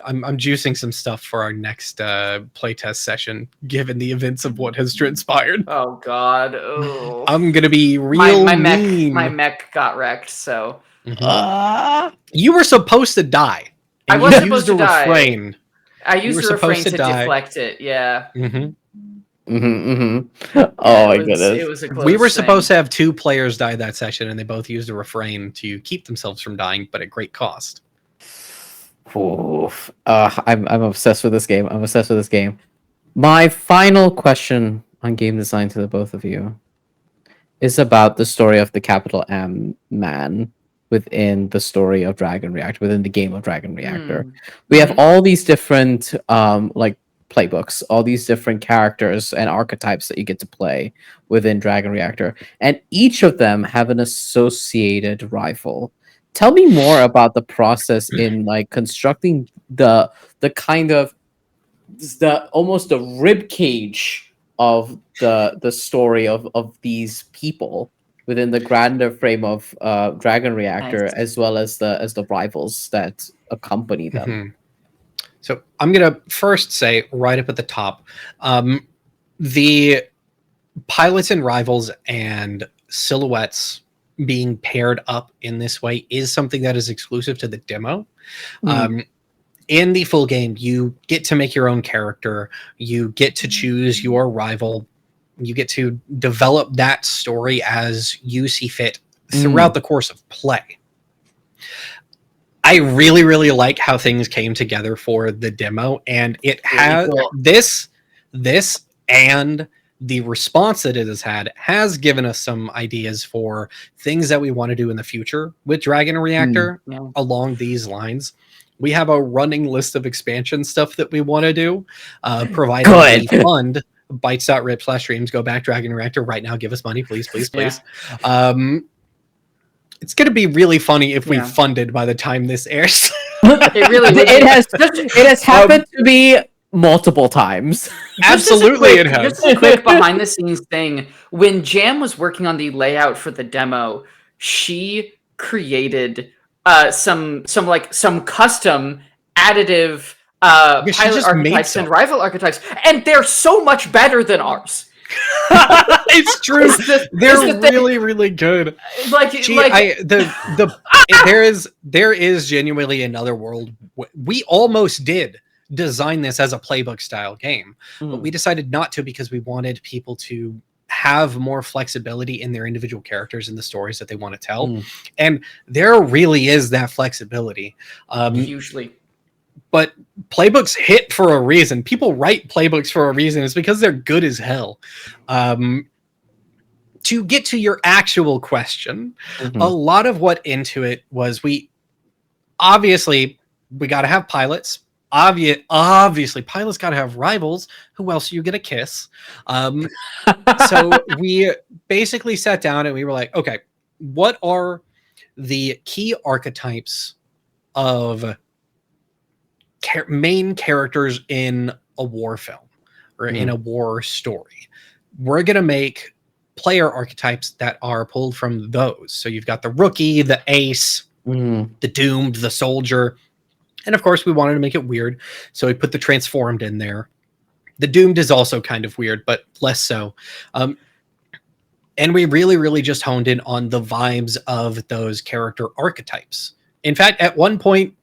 I'm juicing some stuff for our next playtest session, given the events of what has transpired. Oh god. Oh. I'm gonna be real mean. My mech got wrecked, so you were supposed to die. I was supposed to die. Refrain. I used the refrain to deflect it, yeah. Oh my goodness. It was a close We were thing. supposed to have 2 players die that session, and they both used a refrain to keep themselves from dying, but at great cost. Oof. I'm obsessed with this game. I'm obsessed with this game. My final question on game design to the both of you is about the story of the capital M man within the story of Dragon Reactor, within the game of Dragon Reactor. We have all these different like playbooks, all these different characters and archetypes that you get to play within Dragon Reactor, and each of them have an associated rival. Tell me more about the process in like constructing the kind of almost the rib cage of the story of these people within the grander frame of Dragon Reactor, Nice. as well as the rivals that accompany them. So I'm gonna first say right up at the top, the pilots and rivals and silhouettes being paired up in this way is something that is exclusive to the demo. In the full game, you get to make your own character, you get to choose your rival, you get to develop that story as you see fit throughout the course of play. I really, really like how things came together for the demo, and it has this and the response that it has given us some ideas for things that we want to do in the future with Dragon Reactor along these lines. We have a running list of expansion stuff that we want to do, provided we fund bytes.rip/streams, go back Dragon Reactor right now, give us money, please. It's going to be really funny if we funded by the time this airs. It really would. It has happened to be multiple times. Absolutely, it has. Just a quick behind the scenes thing. When Jam was working on the layout for the demo, she created some custom additive pilot archetypes and rival archetypes, and they're so much better than ours. It's true. They're really, really good. There is genuinely another world. We almost did design this as a playbook style game, but we decided not to because we wanted people to have more flexibility in their individual characters and the stories that they want to tell. And there really is that flexibility. Usually. But playbooks hit for a reason. People write playbooks for a reason. It's because they're good as hell. To get to your actual question, a lot of what into it was we got to have pilots. Obviously, pilots got to have rivals. Who else are you going to kiss? So we basically sat down and we were like, okay, what are the key archetypes of main characters in a war film or in a war story. We're going to make player archetypes that are pulled from those. So you've got the rookie, the ace, the doomed, the soldier. And of course, we wanted to make it weird. So we put the transformed in there. The doomed is also kind of weird, but less so. And we really, really just honed in on the vibes of those character archetypes. In fact, at one point,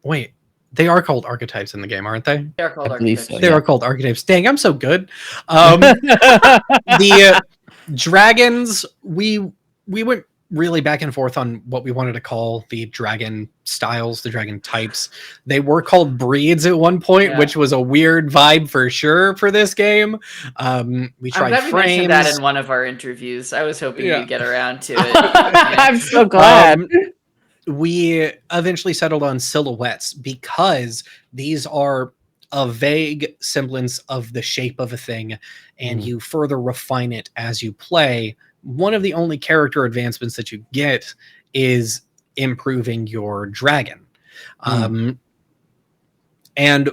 wait, they are called archetypes in the game, aren't they? They're called believe archetypes. so, They yeah. are called archetypes. Dang, I'm so good. The dragons, we went really back and forth on what we wanted to call the dragon styles, the dragon types. They were called breeds at one point, which was a weird vibe for sure for this game. We tried I'm glad we frames. mentioned that in one of our interviews. I was hoping you'd get around to it. I'm so glad. We eventually settled on silhouettes because these are a vague semblance of the shape of a thing, and you further refine it as you play. One of the only character advancements that you get is improving your dragon. And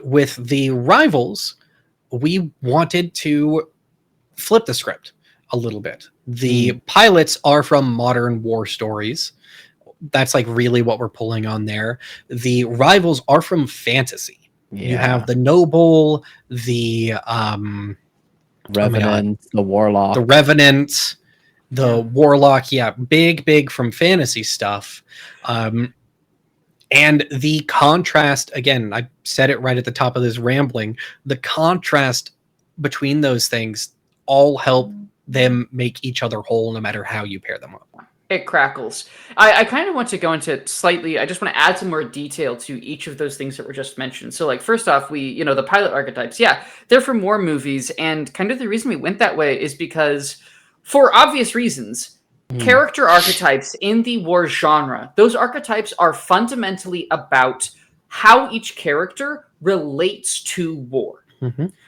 with the rivals, we wanted to flip the script a little bit. The pilots are from modern war stories. That's like really what we're pulling on there. The rivals are from fantasy. You have the noble, the Revenant, the warlock. the revenant, the warlock. Yeah, big from fantasy stuff. And the contrast, again, I said it right at the top of this rambling, the contrast between those things all help them make each other whole no matter how you pair them up. It crackles. I kind of want to go into slightly, I just want to add some more detail to each of those things that were just mentioned. So like, first off, the pilot archetypes, they're from war movies. And kind of the reason we went that way is because for obvious reasons, character archetypes in the war genre, those archetypes are fundamentally about how each character relates to war.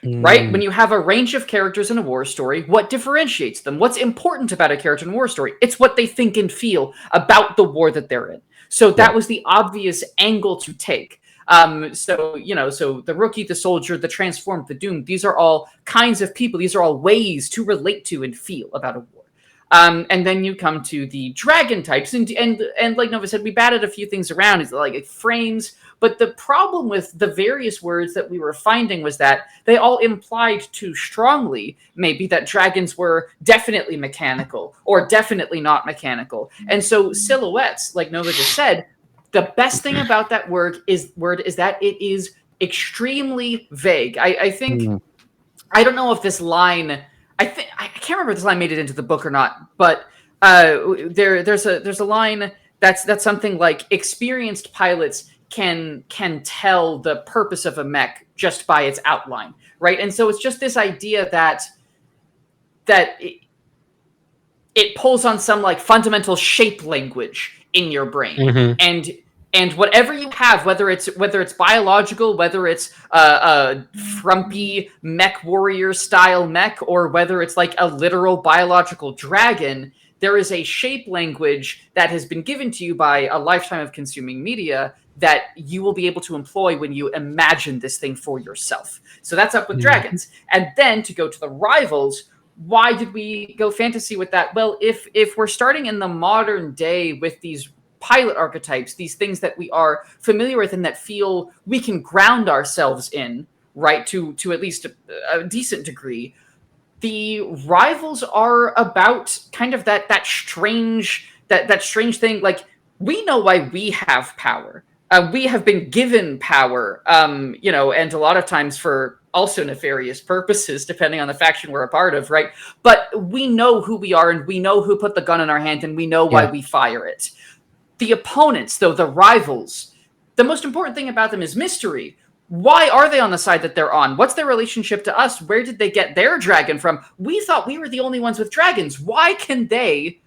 Right? When you have a range of characters in a war story, what differentiates them? What's important about a character in a war story? It's what they think and feel about the war that they're in. So that was the obvious angle to take. So the rookie, the soldier, the transformed, the doomed, these are all kinds of people. These are all ways to relate to and feel about a war. And then you come to the dragon types, and like Nova said, we batted a few things around, it's like frames. But the problem with the various words that we were finding was that they all implied too strongly, maybe, that dragons were definitely mechanical or definitely not mechanical. And so silhouettes, like Nova just said, the best thing about that word is that it is extremely vague. I think, I don't know if this line, I can't remember if this line made it into the book or not, but there's a line that's something like experienced pilots can tell the purpose of a mech just by its outline, right? And so it's just this idea that it pulls on some like fundamental shape language in your brain, and whatever you have, whether it's biological, whether it's a frumpy mech warrior style mech, or whether it's like a literal biological dragon, there is a shape language that has been given to you by a lifetime of consuming media that you will be able to employ when you imagine this thing for yourself. So that's up with dragons. And then to go to the rivals, why did we go fantasy with that? Well, if we're starting in the modern day with these pilot archetypes, these things that we are familiar with and that feel we can ground ourselves in, right, to at least a decent degree, the rivals are about kind of that strange thing. Like, we know why we have power. We have been given power, and a lot of times for also nefarious purposes, depending on the faction we're a part of, right? But we know who we are, and we know who put the gun in our hand, and we know why we fire it. The opponents, though, the rivals, the most important thing about them is mystery. Why are they on the side that they're on? What's their relationship to us? Where did they get their dragon from? We thought we were the only ones with dragons. Why can they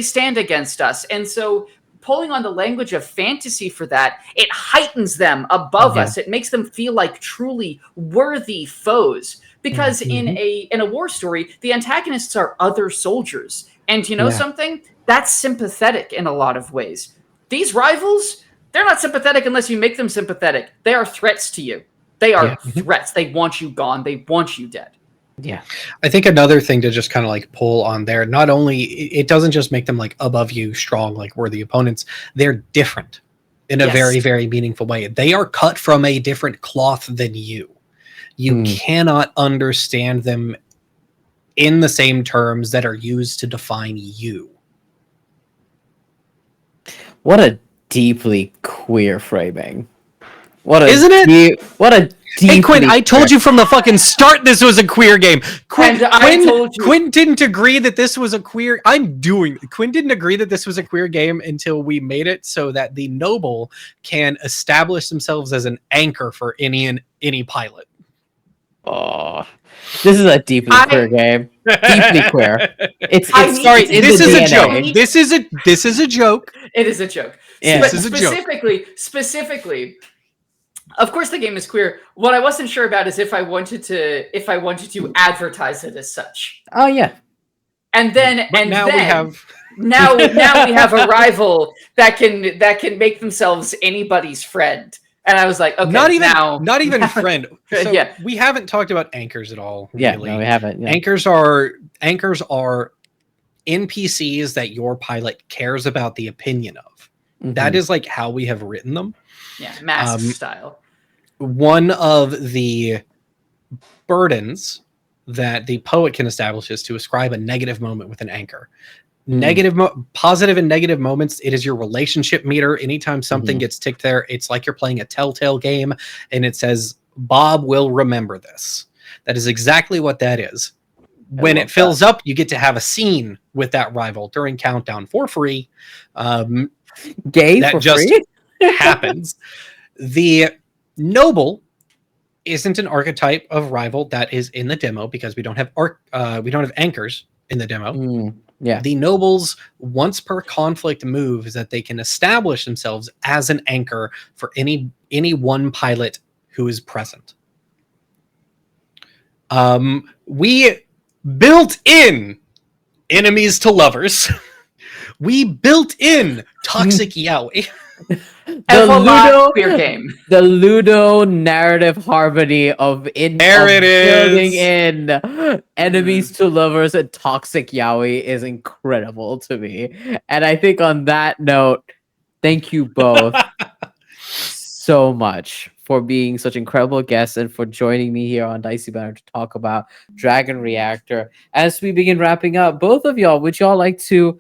stand against us? And so pulling on the language of fantasy for that, it heightens them above us. It makes them feel like truly worthy foes. Because in a war story, the antagonists are other soldiers. And you know something? That's sympathetic in a lot of ways. These rivals, they're not sympathetic unless you make them sympathetic. They are threats to you. They are threats. They want you gone. They want you dead. Yeah. I think another thing to just kind of like pull on there, not only it doesn't just make them like above you, strong, like worthy opponents, they're different in a very, very meaningful way. They are cut from a different cloth than you. You cannot understand them in the same terms that are used to define you. What a deeply queer framing. Isn't it? What a deeply Hey Quinn, I told you from the fucking start this was a queer game. Quinn didn't agree that this was a queer. Quinn didn't agree that this was a queer game until we made it so that the noble can establish themselves as an anchor for any pilot. Oh, this is a deeply queer game. Deeply queer. It's sorry. This is a joke. This is a joke. It is a joke. Yeah. But specifically, of course, the game is queer. What I wasn't sure about is if I wanted to advertise it as such. Oh yeah. And then now we have a rival that can make themselves anybody's friend. And I was like, okay, not even friend. So yeah, we haven't talked about anchors at all. Really. Yeah, no, we haven't. Yeah. Anchors are NPCs that your pilot cares about the opinion of. That is like how we have written them. Yeah, mask style. One of the burdens that the poet can establish is to ascribe a negative moment with an anchor. Positive and negative moments, it is your relationship meter. Anytime something gets ticked there, it's like you're playing a Telltale game and it says Bob will remember this. That is exactly what that is. When it fills up, you get to have a scene with that rival during Countdown for free. That for just free? happens. The noble isn't an archetype of rival that is in the demo because we don't have anchors in the demo. Yeah. The nobles, once per conflict move, is that they can establish themselves as an anchor for any one pilot who is present. We built in enemies to lovers. We built in toxic yaoi. The Ludo narrative harmony building in enemies to lovers and toxic yaoi is incredible to me. And I think on that note, thank you both so much for being such incredible guests and for joining me here on Dicey Banter to talk about Dragon Reactor. As we begin wrapping up, both of y'all, would y'all like to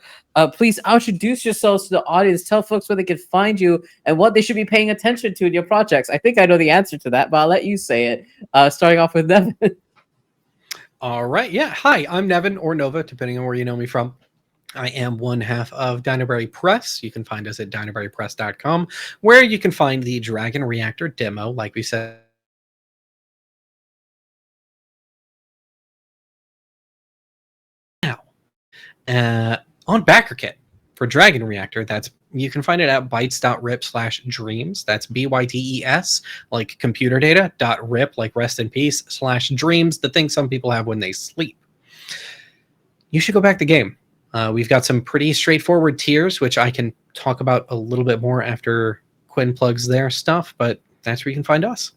please introduce yourselves to the audience, tell folks where they can find you and what they should be paying attention to in your projects? I think I know the answer to that, but I'll let you say it, starting off with Nevyn. All right. Yeah. Hi, I'm Nevyn or Nova, depending on where you know me from. I am one half of Dinoberry Press. You can find us at dinoberrypress.com, where you can find the Dragon Reactor demo, like we said. Now, on BackerKit for Dragon Reactor, you can find it at bytes.rip/dreams. That's BYTES, like computer data, .rip, like rest in peace, /dreams, the thing some people have when they sleep. You should go back the game. We've got some pretty straightforward tiers, which I can talk about a little bit more after Quinn plugs their stuff, but that's where you can find us.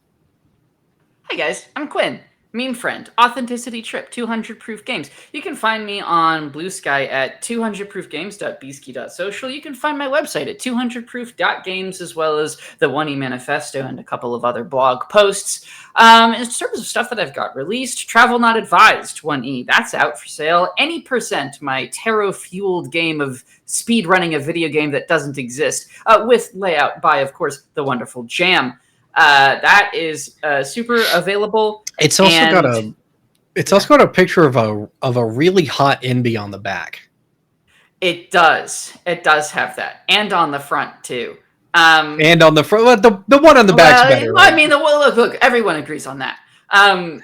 Hi guys, I'm Quinn. Meme friend, Authenticity Trip, 200 Proof Games. You can find me on Blue Sky at 200proofgames.beasky.social. You can find my website at 200proof.games, as well as the 1E Manifesto and a couple of other blog posts. In terms of stuff that I've got released, Travel Not Advised 1E, that's out for sale. Any Percent, my tarot-fueled game of speedrunning a video game that doesn't exist, with layout by, of course, the wonderful Jam. That is super available. It's also got a picture of a really hot Inby on the back. It does have that, and on the front too. And on the front, the one on the back's better. Right? I mean, look, everyone agrees on that. And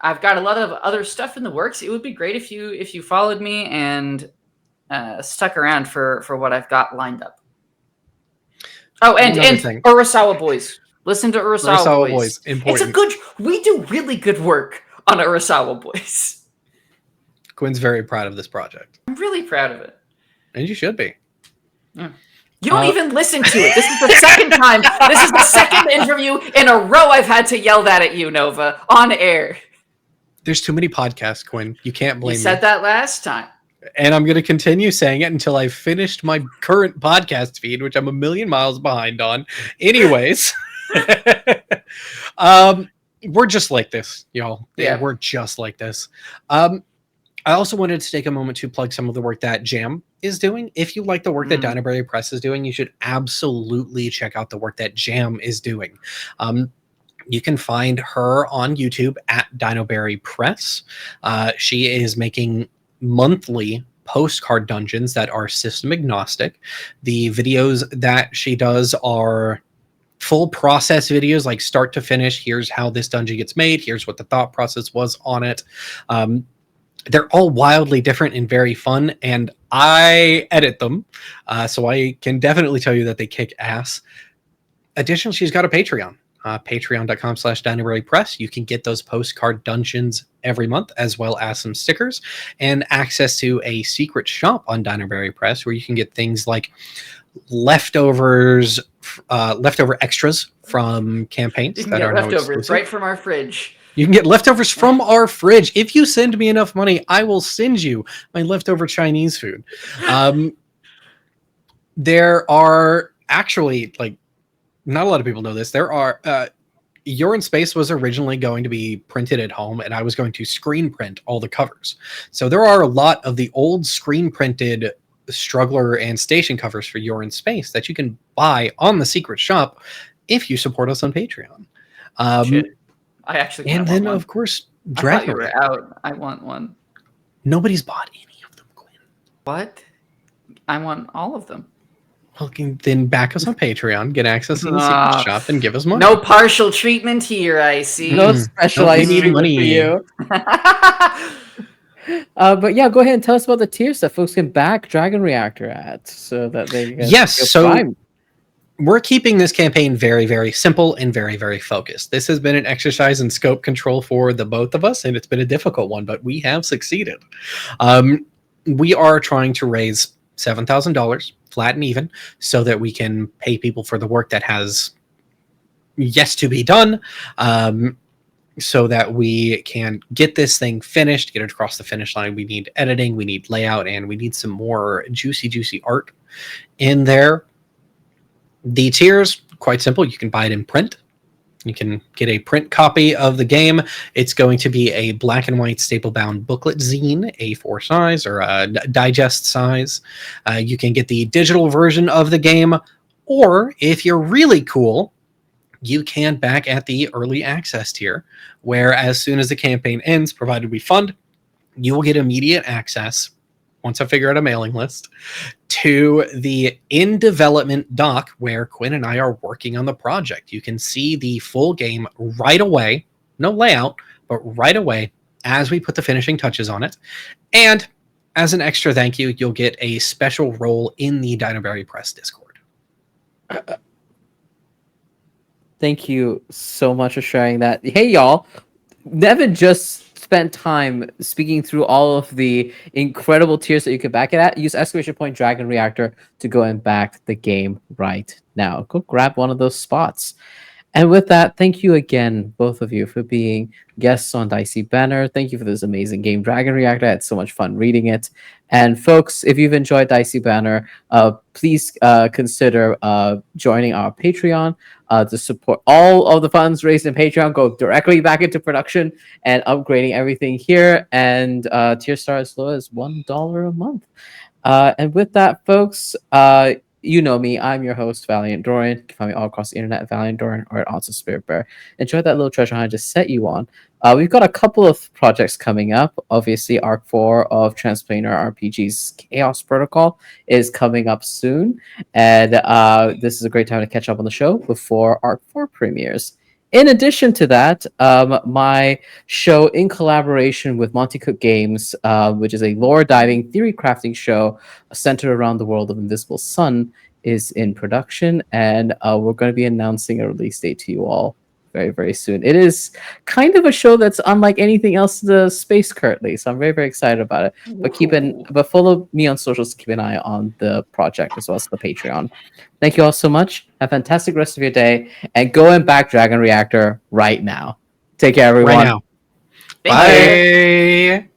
I've got a lot of other stuff in the works. It would be great if you followed me and stuck around for what I've got lined up. Oh, and Urasawa Boys Listen to Urasawa, Urasawa Boys. Boys, important. We do really good work on Urasawa Boys. Quinn's very proud of this project. I'm really proud of it. And you should be. Yeah. You don't even listen to it. This is the second time. This is the second interview in a row I've had to yell that at you, Nova, on air. There's too many podcasts, Quinn. You can't blame me. You said that last time. And I'm going to continue saying it until I've finished my current podcast feed, which I'm a million miles behind on. Anyways, we're just like this, y'all. Yeah. We're just like this. I also wanted to take a moment to plug some of the work that Jam is doing. If you like the work that Dinoberry Press is doing, you should absolutely check out the work that Jam is doing. You can find her on YouTube at Dinoberry Press. She is making monthly postcard dungeons that are system agnostic. The videos that she does are full process videos, like start to finish. Here's how this dungeon gets made. Here's what the thought process was on it. They're all wildly different and very fun, and I edit them, so I can definitely tell you that they kick ass. Additionally, she's got a Patreon, patreon.com/DinoberryPress. You can get those postcard dungeons every month, as well as some stickers, and access to a secret shop on Dinoberry Press, where you can get things like leftover extras from campaigns You can that get are no leftovers exclusive. right from our fridge. You can get leftovers from our fridge. If you send me enough money, I will send you my leftover Chinese food. There are actually, like, not a lot of people know this. There are, Yearns Space was originally going to be printed at home, and I was going to screen print all the covers. So there are a lot of the old screen printed Struggler and Station covers for Yearns Space that you can buy on the secret shop if you support us on Patreon. Shit. I actually And want then, one. of course, I thought Dragon you were Reactor. out. I want one. Nobody's bought any of them, Quinn. What? I want all of them. Well, then back us on Patreon, get access to the Ah. secret shop, and give us money. No partial treatment here, I see. No specialized we need treatment for money. you. But yeah, go ahead and tell us about the tiers that folks can back Dragon Reactor at, so that they can Yes, feel so primed. we're keeping this campaign very, very simple and very, very focused. This has been an exercise in scope control for the both of us, and it's been a difficult one, but we have succeeded. We are trying to raise $7,000 flat and even, so that we can pay people for the work that has yet to be done, so that we can get this thing finished, get it across the finish line. We need editing, we need layout, and we need some more juicy art in there. The tiers, quite simple. You can buy it in print. You can get a print copy of the game. It's going to be a black and white staple-bound booklet zine, A4 size or a digest size. You can get the digital version of the game, or if you're really cool, you can back at the early access tier, where as soon as the campaign ends, provided we fund, you will get immediate access, once I figure out a mailing list, to the in development doc where Quinn and I are working on the project. You can see the full game right away, no layout, but right away as we put the finishing touches on it. And as an extra thank you, you'll get a special role in the Dinoberry Press Discord. Thank you so much for sharing that. Hey, y'all. Nevyn just spent time speaking through all of the incredible tiers that you can back it at. Use ! Dragon Reactor to go and back the game right now. Go grab one of those spots. And with that, thank you again, both of you, for being guests on Dicey Banter. Thank you for this amazing game, Dragon Reactor. I had so much fun reading it. And folks, if you've enjoyed Dicey Banter, please consider joining our Patreon to support. All of the funds raised in Patreon go directly back into production and upgrading everything here. And tier star as low as $1 a month. And with that, folks, you know me. I'm your host, Valiant Dorian. You can find me all across the internet at Valiant Dorian or at Otso SpiritBear. Enjoy that little treasure hunt I just set you on. We've got a couple of projects coming up. Obviously, Arc 4 of Transplanar RPG's Chaos Protocol is coming up soon. And this is a great time to catch up on the show before Arc 4 premieres. In addition to that, my show in collaboration with Monty Cook Games, which is a lore diving theory crafting show centered around the world of Invisible Sun, is in production, and we're going to be announcing a release date to you all very, very soon. It is kind of a show that's unlike anything else in the space currently, so I'm very, very excited about it. But follow me on socials to keep an eye on the project as well as the Patreon. Thank you all so much. Have a fantastic rest of your day, and go and back Dragon Reactor right now. Take care, everyone. Right now. Thank you. Bye.